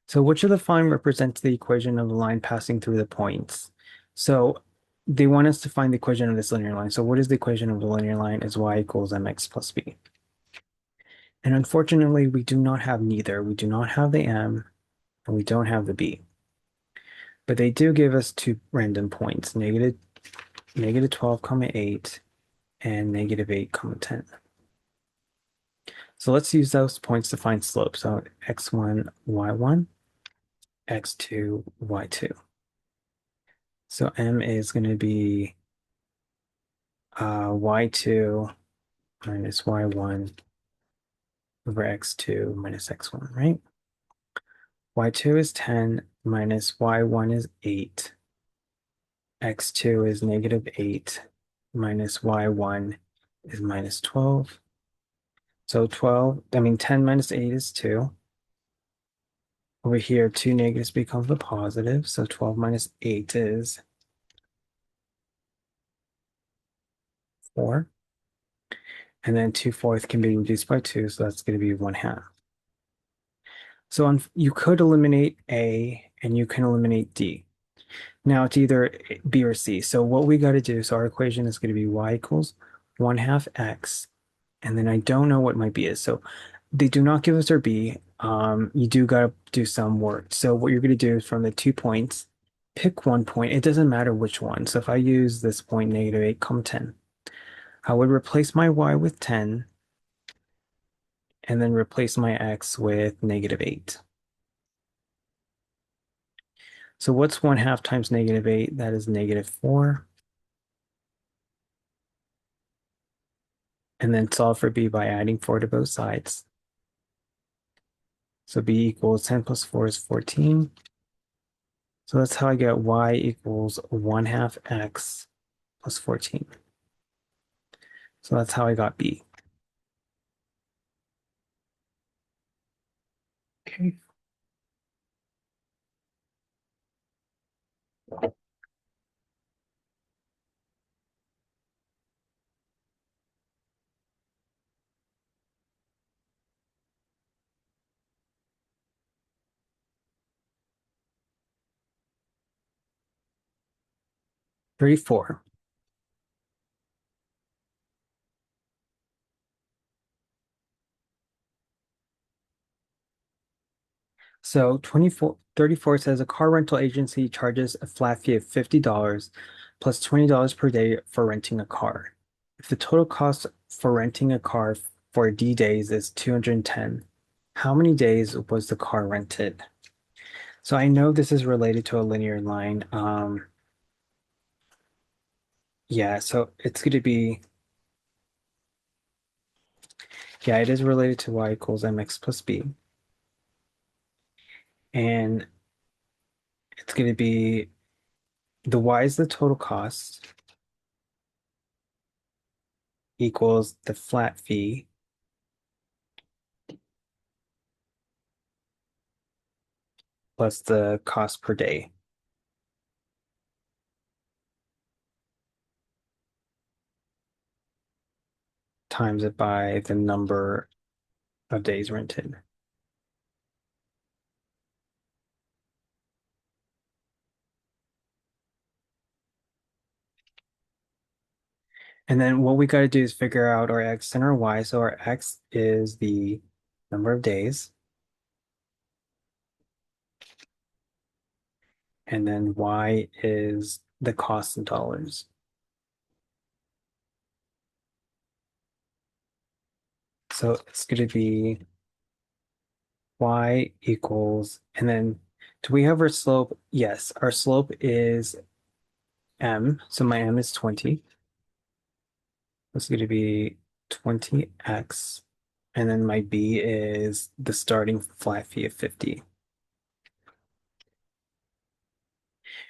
So which of the following represents the equation of the line passing through the points? So they want us to find the equation of this linear line. So what is the equation of the linear line? Is y equals mx plus b. And unfortunately, we do not have neither. We do not have the m and we don't have the b. But they do give us two random points, negative 12 comma 8 and negative 8 comma 10. So let's use those points to find slope. So x1, y1, x2, y2. So m is going to be y2 minus y1 over x2 minus x1, right? Y2 is 10 minus y1 is 8. X2 is negative 8 minus y1 is minus 12. So 10 minus 8 is 2. Over here, two negatives becomes a positive. So 12 minus 8 is 4. And then 2/4 can be reduced by 2, so that's going to be 1/2. So you could eliminate A and you can eliminate D. Now it's either B or C. So what we got to do, so our equation is going to be y equals 1/2 x, and then I don't know what my B is. So they do not give us our B. You do got to do some work. So what you're going to do is from the 2 points, pick one point. It doesn't matter which one. So if I use this point, negative 8, 10, I would replace my y with 10 and then replace my x with negative 8. So what's 1/2 times negative 8? That is negative 4. And then solve for b by adding 4 to both sides. So b equals 10 plus 4 is 14. So that's how I get y equals 1/2 x plus 14. So that's how I got b. Okay. 34. So 34 says a car rental agency charges a flat fee of $50 plus $20 per day for renting a car. If the total cost for renting a car for D days is 210, how many days was the car rented? So I know this is related to a linear line. Yeah, so it's going to be, yeah, it is related to y equals mx plus b. And it's going to be the y is the total cost equals the flat fee plus the cost per day times it by the number of days rented. And then what we got to do is figure out our x and our y. So our x is the number of days, and then y is the cost in dollars. So it's going to be y equals, and then do we have our slope? Yes, our slope is m. So my m is 20. It's going to be 20x. And then my b is the starting flat fee of 50.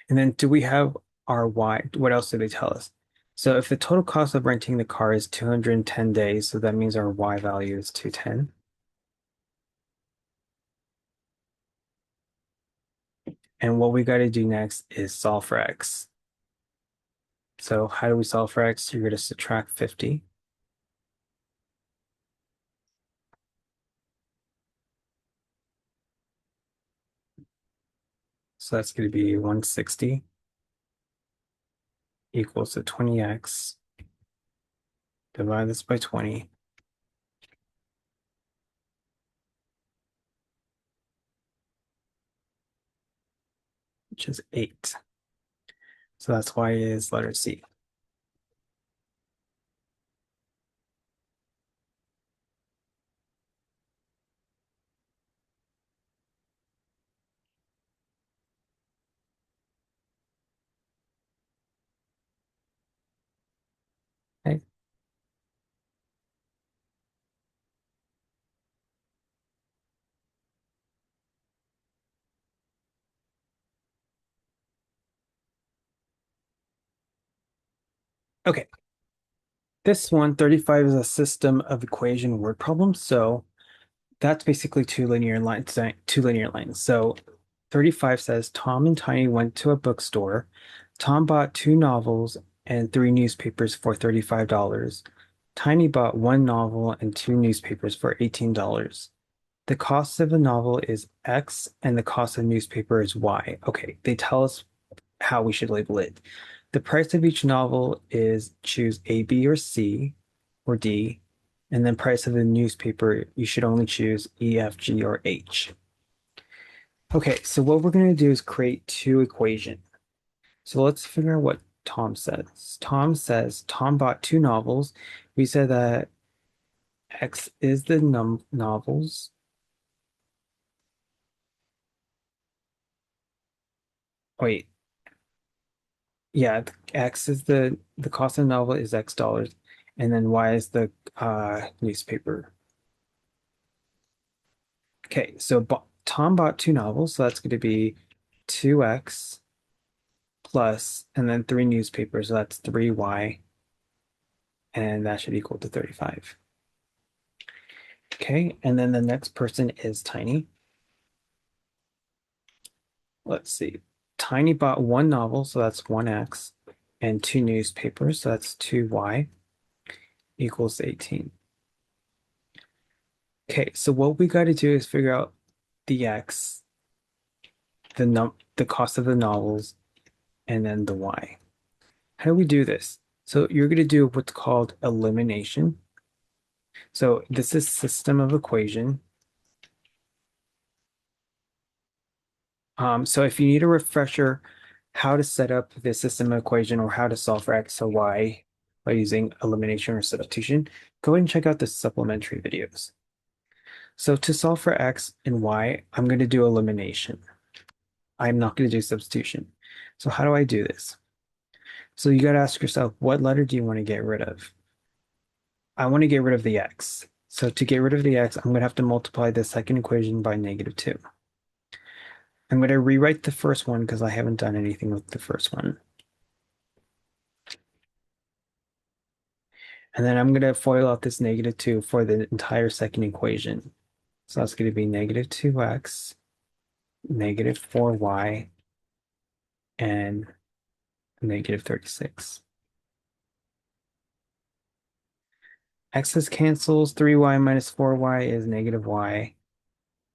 And then do we have our y? What else do they tell us? So if the total cost of renting the car is 210 days, so that means our y value is 210. And what we got to do next is solve for x. So how do we solve for x? You're going to subtract 50. So that's going to be 160 equals to 20x. Divide this by 20, which is 8. So that's why it is letter C. Okay. Okay. This one, 35 is a system of equation word problems. So that's basically two linear lines. So 35 says Tom and Tiny went to a bookstore. Tom bought two novels and three newspapers for $35. Tiny bought one novel and two newspapers for $18. The cost of a novel is X and the cost of newspaper is Y. Okay, they tell us how we should label it. The price of each novel is choose A, B, or C, or D. And then price of the newspaper, you should only choose E, F, G, or H. Okay, so what we're going to do is create two equations. So let's figure out what Tom says. Tom says Tom bought two novels. We said that X is the novels. Wait, yeah, X is the cost of the novel is X dollars, and then Y is the newspaper. Okay, so Tom bought two novels, so that's going to be 2x plus, and then three newspapers, so that's 3y, and that should equal to 35. Okay, and then the next person is Tiny. Let's see. Tiny bought one novel, so that's 1x, and two newspapers, so that's 2y equals 18. Okay, so what we got to do is figure out the x, the cost of the novels, and then the y. How do we do this? So you're going to do what's called elimination. So this is system of equation. So if you need a refresher how to set up the system of equation or how to solve for x or y by using elimination or substitution, go ahead and check out the supplementary videos. So to solve for x and y, I'm going to do elimination. I'm not going to do substitution. So how do I do this? So you got to ask yourself, what letter do you want to get rid of? I want to get rid of the x. So to get rid of the x, I'm going to have to multiply the second equation by -2. I'm going to rewrite the first one because I haven't done anything with the first one. And then I'm going to FOIL out this -2 for the entire second equation. So that's going to be -2x, -4y, and -36. X's cancels, 3y minus 4y is -y.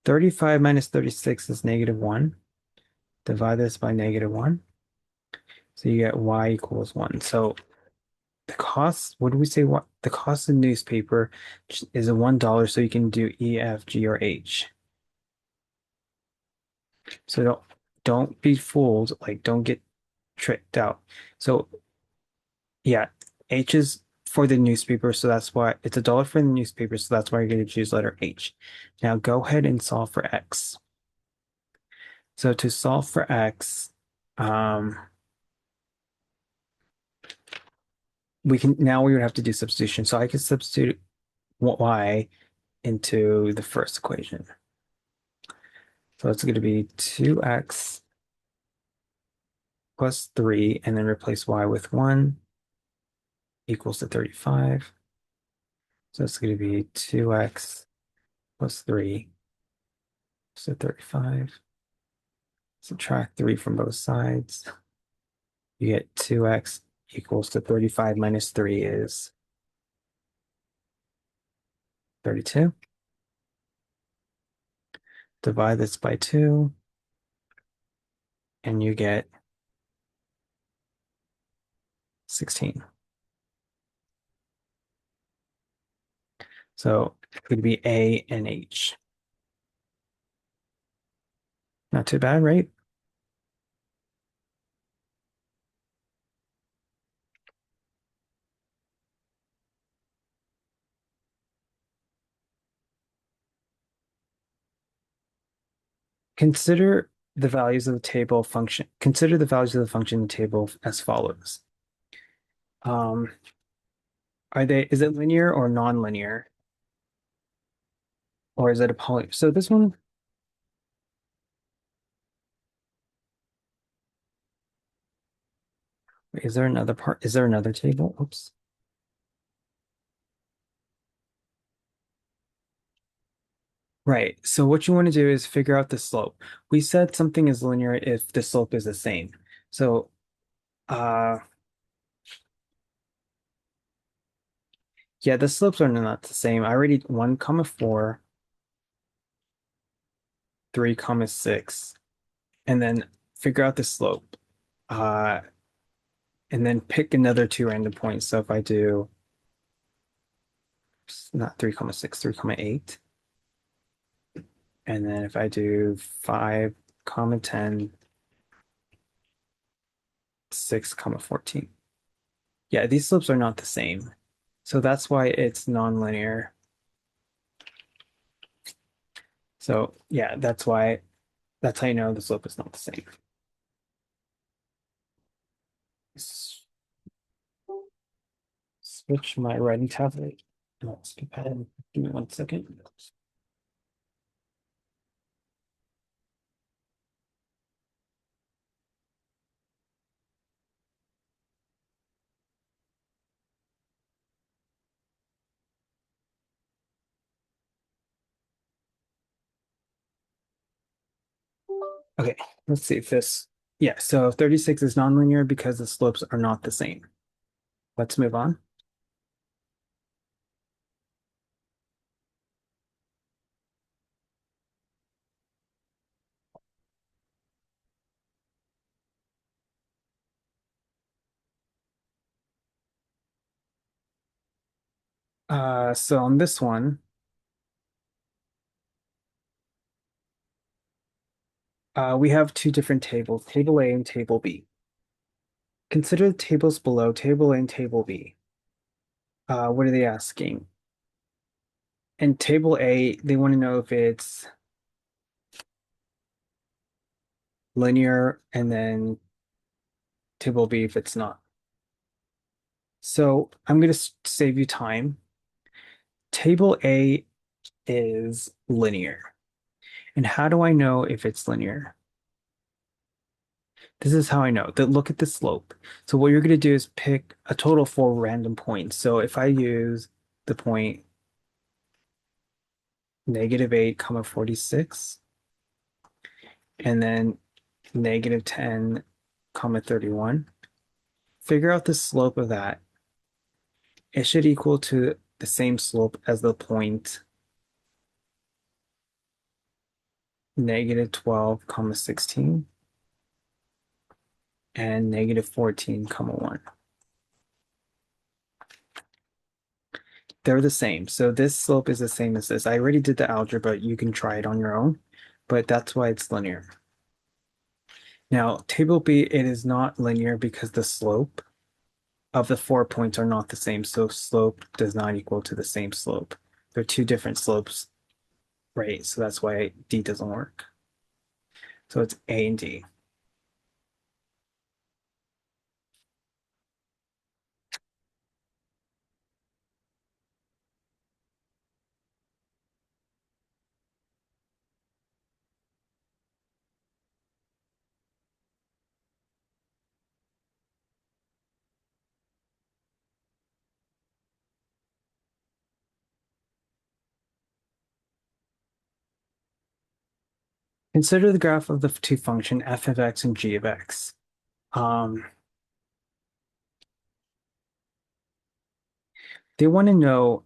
35 minus 36 is -1. Divide this by -1. So you get y equals 1. So the cost, what do we say? What the cost of newspaper is a $1, so you can do E, F, G, or H. So don't be fooled, like don't get tricked out. So yeah, H is for the newspaper, so that's why it's $1 for the newspaper, so that's why you're going to choose letter H. Now go ahead and solve for X. So to solve for X, um, we would have to do substitution. So I can substitute y into the first equation. So it's going to be 2x plus 3, and then replace y with 1 equals to 35. So it's going to be 2x plus 3 so 35. Subtract 3 from both sides. You get 2x equals to 35 minus 3 is 32. Divide this by 2, and you get 16. So it could be A and H. Not too bad, right? Consider the values of the table function. Consider the values of the function table as follows. Um, is it linear or non-linear? Or is it a poly? So this one, is there another part? Is there another table? Oops. Right. So what you want to do is figure out the slope. We said something is linear if the slope is the same. So, uh, yeah, the slopes are not the same. I already 1 comma 4, 3 comma 6, and then figure out the slope. Uh, and then pick another two random points. So if I do not 3 comma 6, 3 comma 8, and then if I do 5 comma 10, 6 comma 14. Yeah, these slopes are not the same. So that's why it's nonlinear. So yeah, that's how you know the slope is not the same. Switch my writing tablet. Let's skip ahead. Give me 1 second. Okay, let's see if this. Yeah, so 36 is nonlinear because the slopes are not the same. Let's move on. So on this one, we have two different tables, table A and table B. Consider the tables below, table A and table B. What are they asking? In table A, they want to know if it's linear, and then table B if it's not. So I'm going to save you time. Table A is linear. And how do I know if it's linear? This is how I know. That look at the slope. So what you're going to do is pick a total of 4 random points. So if I use the point -8, comma 46, and then -10, comma 31, figure out the slope of that. It should equal to the same slope as the point -12, comma 16, and -14, comma 1. They're the same. So this slope is the same as this. I already did the algebra. You can try it on your own, but that's why it's linear. Now, table B, it is not linear because the slope of the 4 points are not the same. So slope does not equal to the same slope. They're two different slopes, right? So that's why D doesn't work. So it's A and D. Consider the graph of the two function f of x and g of x. Um, they want to know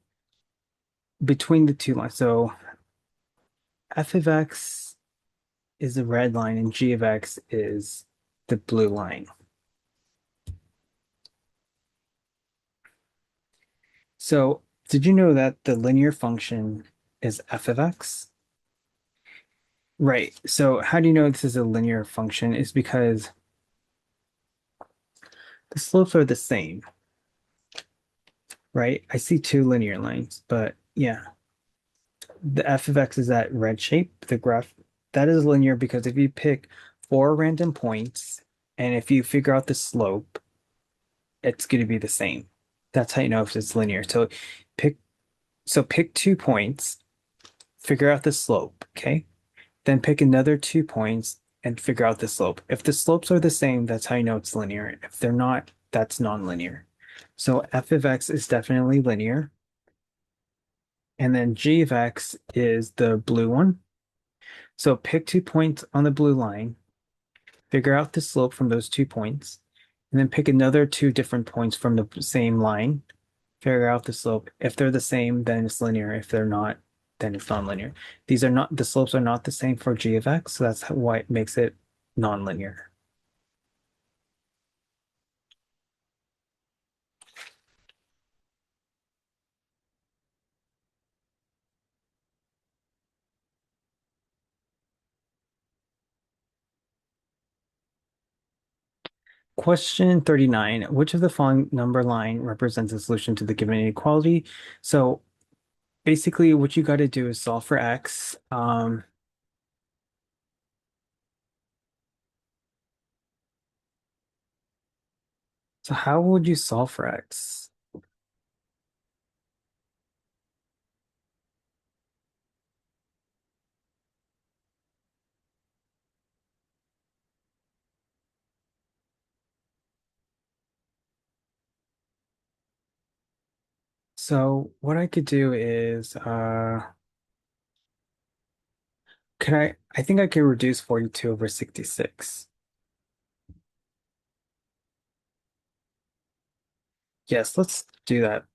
between the two lines. So f of x is the red line and g of x is the blue line. So did you know that the linear function is f of x? Right. So how do you know this is a linear function? Is because the slopes are the same, right? I see two linear lines, but yeah, the f of x is that red shape, the graph. That is linear because if you pick 4 random points and if you figure out the slope, it's going to be the same. That's how you know if it's linear. Pick pick 2 points, figure out the slope, okay? Then pick another 2 points and figure out the slope. If the slopes are the same, that's how you know it's linear. If they're not, that's nonlinear. So f of x is definitely linear. And then g of x is the blue one. So pick 2 points on the blue line, figure out the slope from those 2 points, and then pick another two different points from the same line, figure out the slope. If they're the same, then it's linear. If they're not, then it's nonlinear. These are not, the slopes are not the same for g of x, so that's why it makes it nonlinear. Question 39, which of the following number line represents a solution to the given inequality? So basically what you got to do is solve for x. So how would you solve for x? So what I could do is, I think I could reduce 42 over 66. Yes, let's do that.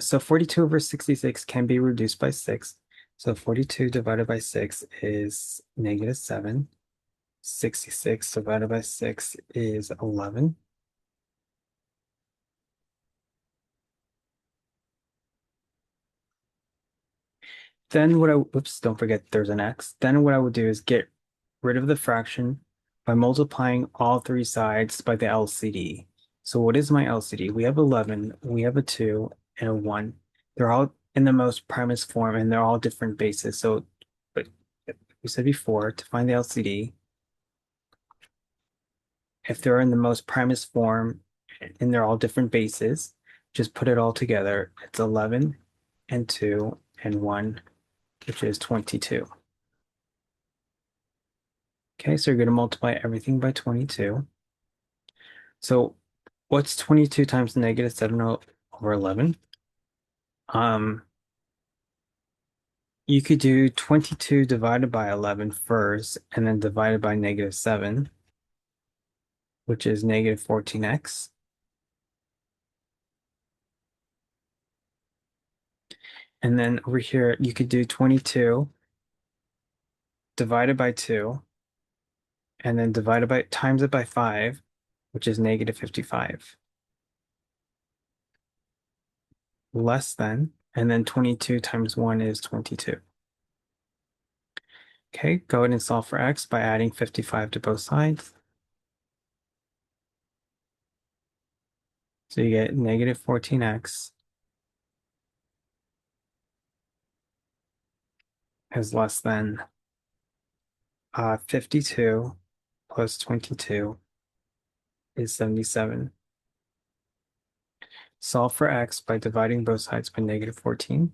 So 42 over 66 can be reduced by 6. So 42 divided by 6 is -7. 66 divided by 6 is 11. Then oops, don't forget there's an x. Then what I would do is get rid of the fraction by multiplying all three sides by the LCD. So what is my LCD? We have 11, we have a 2, and a 1. They're all in the most primest form, and they're all different bases. So, but we said before, to find the LCD, if they're in the most primest form and they're all different bases, just put it all together. It's 11 and 2 and 1, which is 22. Okay, so you're going to multiply everything by 22. So what's 22 times negative 7 over 11? Um, you could do 22 divided by 11 first, and then divided by negative 7, which is negative 14x. And then over here, you could do 22 divided by 2, and then divided by times it by 5, which is negative 55, less than, and then 22 times 1 is 22. Okay, go ahead and solve for x by adding 55 to both sides. So you get negative 14x is less than 52 plus 22 is 77. Solve for x by dividing both sides by negative 14.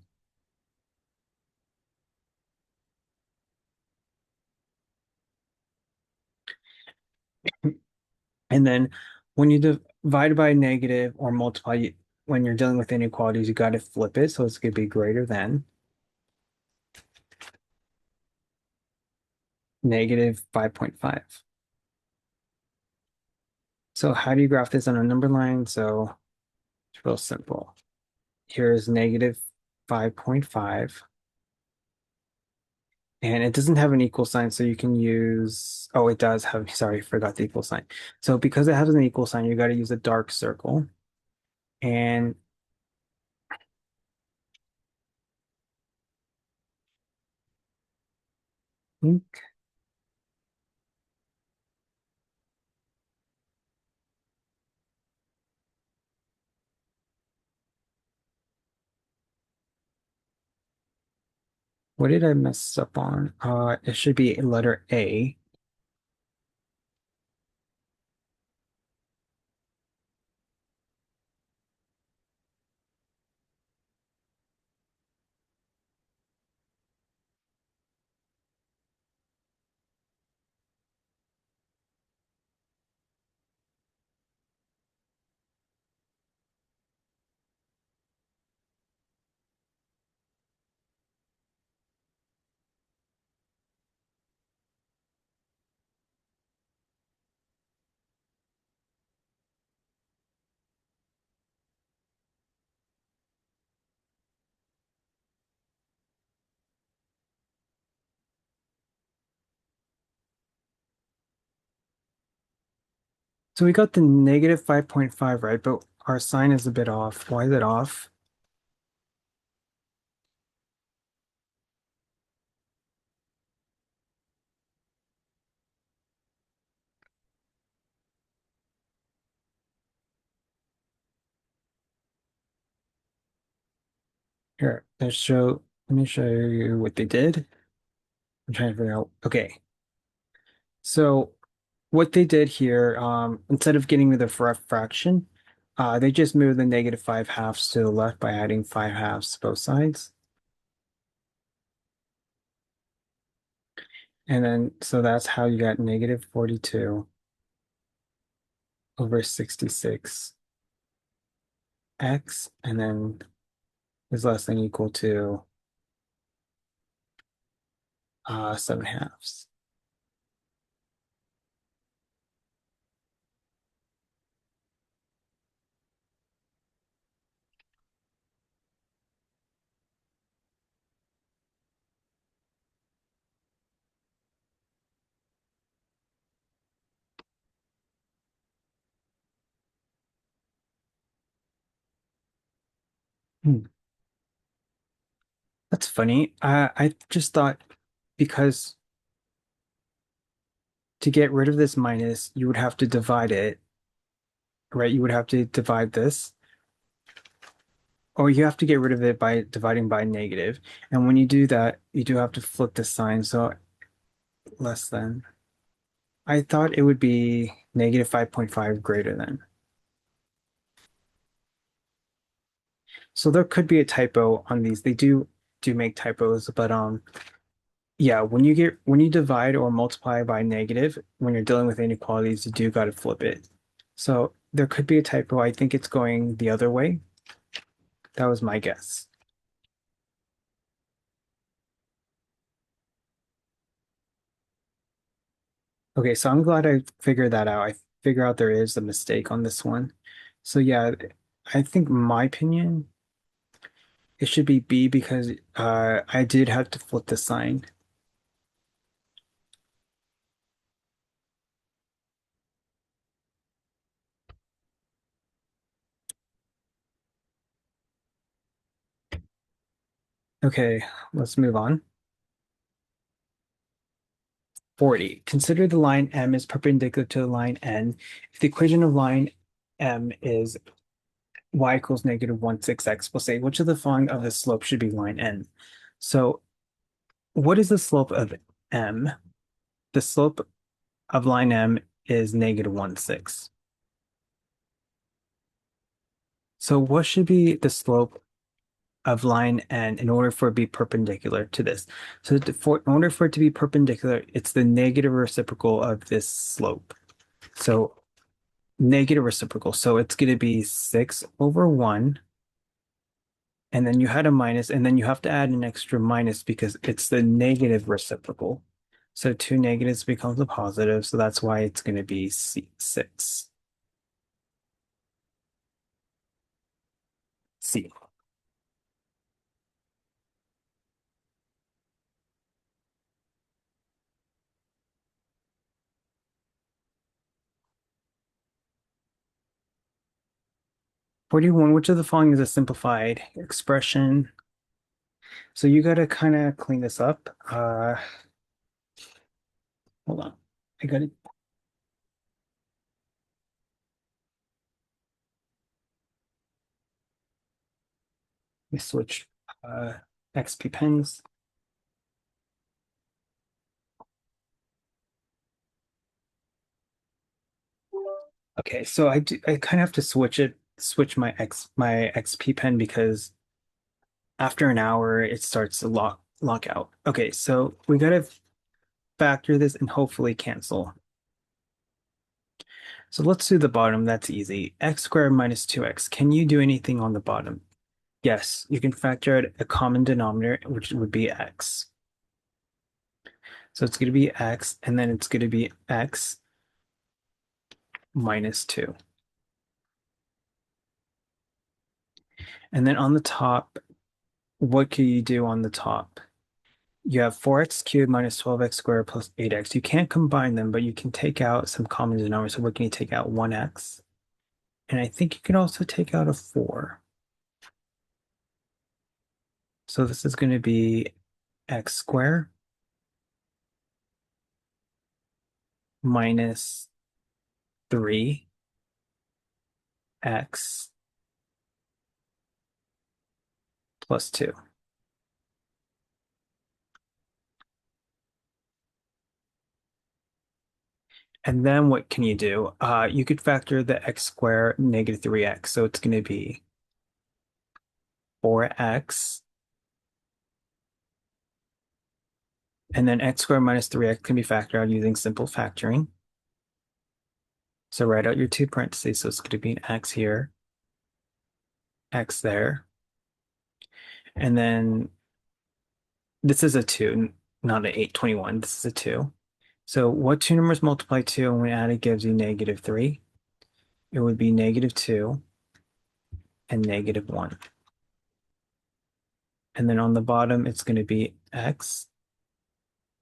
And then when you divide by negative or multiply, when you're dealing with inequalities, you got to flip it. So it's going to be greater than negative 5.5. So how do you graph this on a number line? So it's real simple. Here's negative 5.5. And it doesn't have an equal sign, so you can use, oh, it does have, sorry, forgot the equal sign. So because it has an equal sign, you got to use a dark circle. And hmm, what did I mess up on? It should be letter A. So we got the negative 5.5 right, but our sign is a bit off. Why is it off? Here, let me show you what they did. I'm trying to figure out, okay. So what they did here, instead of getting rid of the fraction, they just moved the negative 5 halves to the left by adding 5 halves to both sides. And then, so that's how you got negative 42 over 66x, and then is less than equal to 7 halves. Hmm. That's funny. I just thought because to get rid of this minus, you would have to divide it, right? You would have to divide this, or you have to get rid of it by dividing by negative. And when you do that, you do have to flip the sign. So less than. I thought it would be negative 5.5 greater than. So there could be a typo on these. They do make typos, but yeah, when you divide or multiply by negative, when you're dealing with inequalities, you do got to flip it. So there could be a typo. I think it's going the other way. That was my guess. Okay, so I'm glad I figured that out. I figure out there is a mistake on this one. So yeah, I think my opinion, it should be B because I did have to flip the sign. Okay, let's move on. 40. Consider the line M is perpendicular to the line N. If the equation of line M is y equals negative 1, 6x, we'll say which of the following of the slope should be line N? So what is the slope of M? The slope of line M is negative 1, 6. So what should be the slope of line N in order for it to be perpendicular to this? So in order for it to be perpendicular, it's the negative reciprocal of this slope. So negative reciprocal. So it's going to be 6 over 1. And then you had a minus, and then you have to add an extra minus because it's the negative reciprocal. So two negatives becomes a positive. So that's why it's going to be 6. C. 41, which of the following is a simplified expression? So you got to kind of clean this up. Hold on. I got to switch XP pens. Okay, so I kind of have to switch my XP pen because after an hour it starts to lock out. Okay, so we gotta factor this and hopefully cancel. So let's do the bottom. That's easy. X squared minus 2x. Can you do anything on the bottom? Yes, you can factor out a common denominator, which would be x. So it's going to be x, and then it's going to be x minus 2. And then on the top, what can you do on the top? You have 4x cubed minus 12x squared plus 8x. You can't combine them, but you can take out some common denominators. So what can you take out? 1x. And I think you can also take out a 4. So this is going to be x squared minus 3x plus 2. And then what can you do? You could factor the x squared negative 3x. So it's going to be 4x. And then x squared minus 3x can be factored out using simple factoring. So write out your two parentheses. So it's going to be an x here, x there. And then this is a 2, not an 821. This is a 2. So what two numbers multiply 2 and when added gives you negative 3? It would be negative 2 and negative 1. And then on the bottom, it's going to be x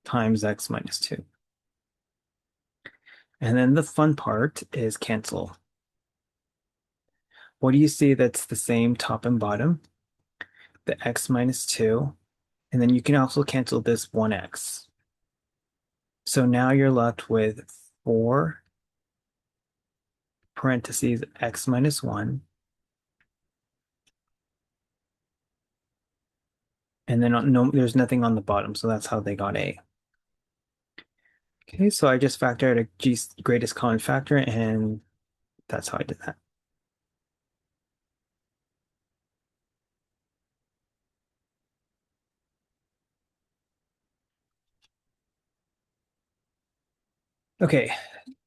times x minus 2. And then the fun part is cancel. What do you see that's the same top and bottom? The x minus 2. And then you can also cancel this 1x. So now you're left with 4 parentheses x minus 1. And then no, there's nothing on the bottom. So that's how they got A. Okay, so I just factored out a greatest common factor, and that's how I did that. Okay,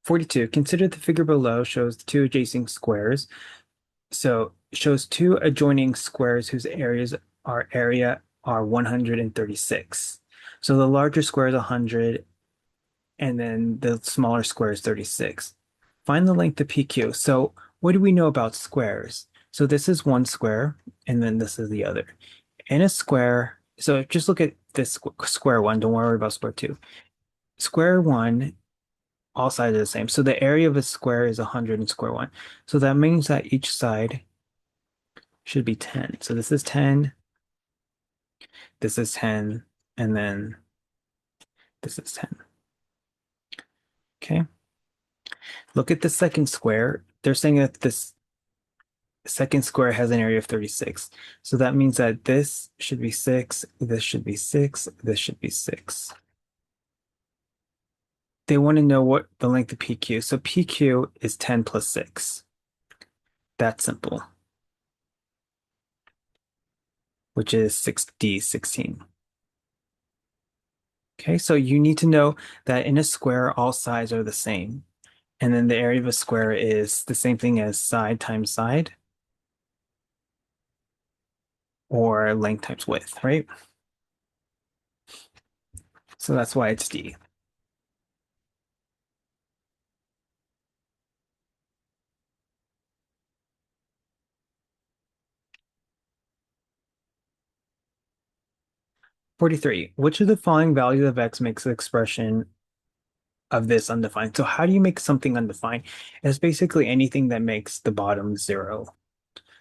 42. Consider the figure below shows the two adjacent squares. So it shows two adjoining squares whose area are 136. So the larger square is 100, and then the smaller square is 36. Find the length of PQ. So what do we know about squares? So this is one square, and then this is the other. In a square, so just look at this square one. Don't worry about square two. Square one, all sides are the same. So the area of a square is 100 in square one. So that means that each side should be 10. So this is 10, and then this is 10. Okay. Look at the second square. They're saying that this second square has an area of 36. So that means that this should be 6, this should be 6, this should be 6. They want to know what the length of PQ. So PQ is 10 plus 6. That's simple, which is 6D, 16. Okay, so you need to know that in a square, all sides are the same. And then the area of a square is the same thing as side times side or length times width, right? So that's why it's D. 43. Which of the following values of x makes the expression of this undefined? So how do you make something undefined? It's basically anything that makes the bottom 0.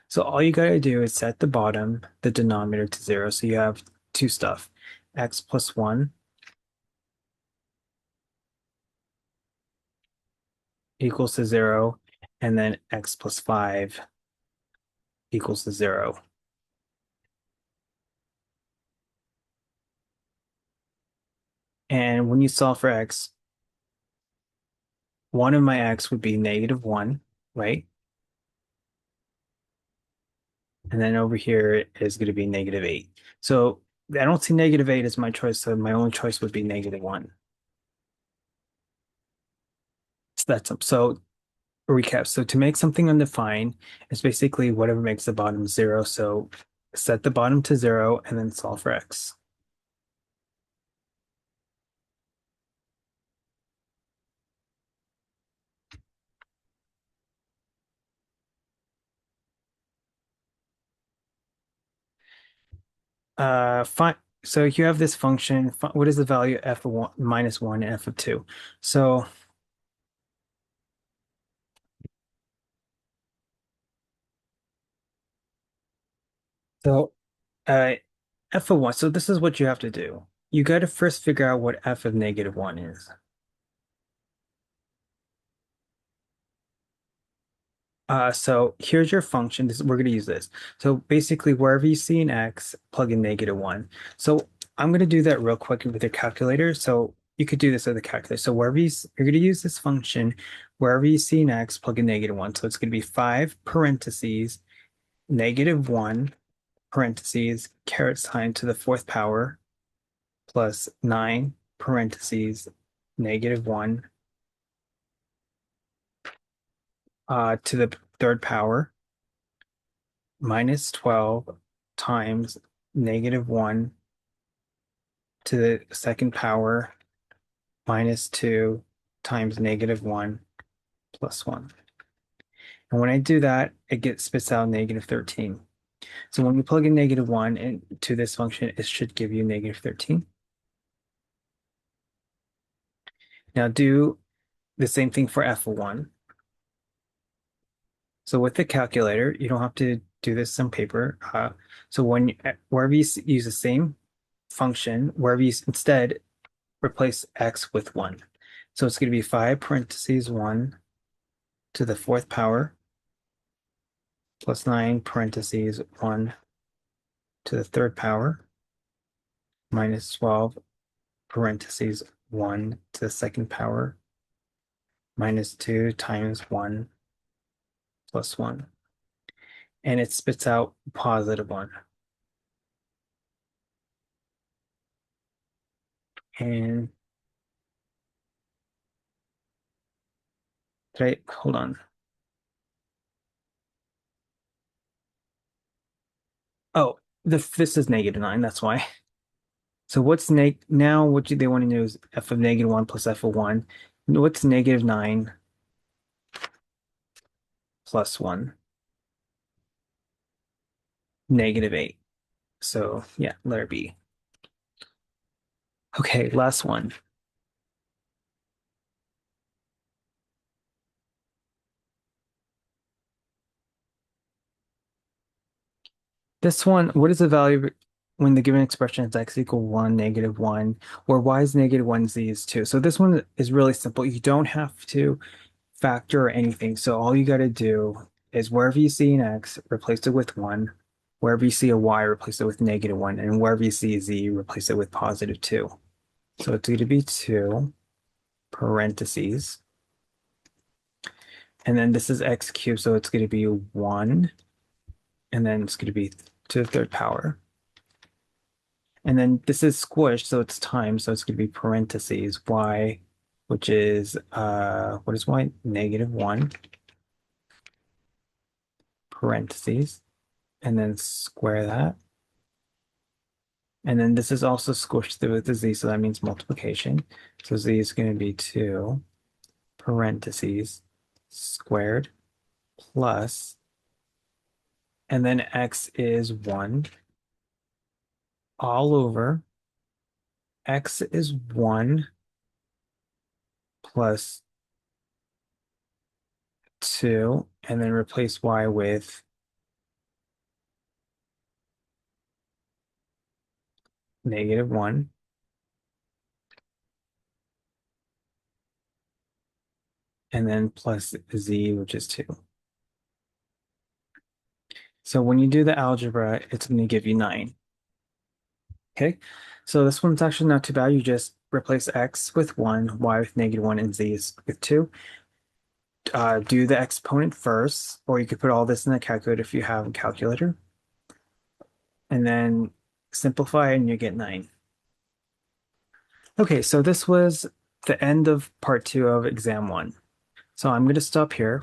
So all you gotta do is set the bottom, the denominator to 0. So you have two stuff, x plus 1 equals to 0, and then x plus 5 equals to 0. And when you solve for x, one of my x would be -1, right? And then over here is going to be -8. So I don't see -8 as my choice, so my only choice would be -1. So that's so recap. So to make something undefined, it's basically whatever makes the bottom 0. So set the bottom to 0 and then solve for x. Fine. So you have this function. What is the value f of 1 minus 1 and f of 2? So so uh f of 1. So this is what you have to do. You got to first figure out what f of -1 is. So here's your function. We're going to use this. So basically, wherever you see an x, plug in -1. So I'm going to do that real quick with your calculator. So you could do this with a calculator. So you're going to use this function, wherever you see an x, plug in -1. So it's going to be 5 parentheses, -1 parentheses, caret sign to the fourth power plus 9 parentheses, -1 to the third power minus 12 times -1 to the second power minus 2 times -1 plus 1. And when I do that, it gets spits out -13. So when you plug in -1 into this function, it should give you -13. Now do the same thing for f of 1. So with the calculator, you don't have to do this on paper. So wherever you use the same function, wherever you instead replace x with 1. So it's going to be 5 parentheses 1 to the fourth power plus 9 parentheses 1 to the third power minus 12 parentheses 1 to the second power minus 2 times 1 plus 1. And it spits out positive 1. And hold on. Oh, this is -9, that's why. So what's now what do they want to know is f of -1 plus f of 1. What's -9 plus 1? -8. So yeah, letter B. Okay, last one. This one, what is the value when the given expression is x equal 1, -1, or y is -1, z is 2? So this one is really simple. You don't have to factor or anything. So all you got to do is wherever you see an x, replace it with 1. Wherever you see a y, replace it with -1. And wherever you see a z, replace it with +2. So it's going to be 2 parentheses. And then this is x cubed, so it's going to be 1. And then it's going to be to the third power. And then this is squished, so it's times, so it's going to be parentheses y, which is, what is y? -1, parentheses, and then square that. And then this is also squished through with the z, so that means multiplication. So z is going to be 2 parentheses squared plus, and then x is 1 all over x is 1 plus 2, and then replace y with -1. And then plus z, which is 2. So when you do the algebra, it's going to give you 9. Okay, so this one's actually not too bad. You just replace x with 1, y with -1, and z is with 2. Do the exponent first, or you could put all this in the calculator if you have a calculator, and then simplify and you get 9. Okay, so this was the end of part 2 of exam 1. So I'm going to stop here.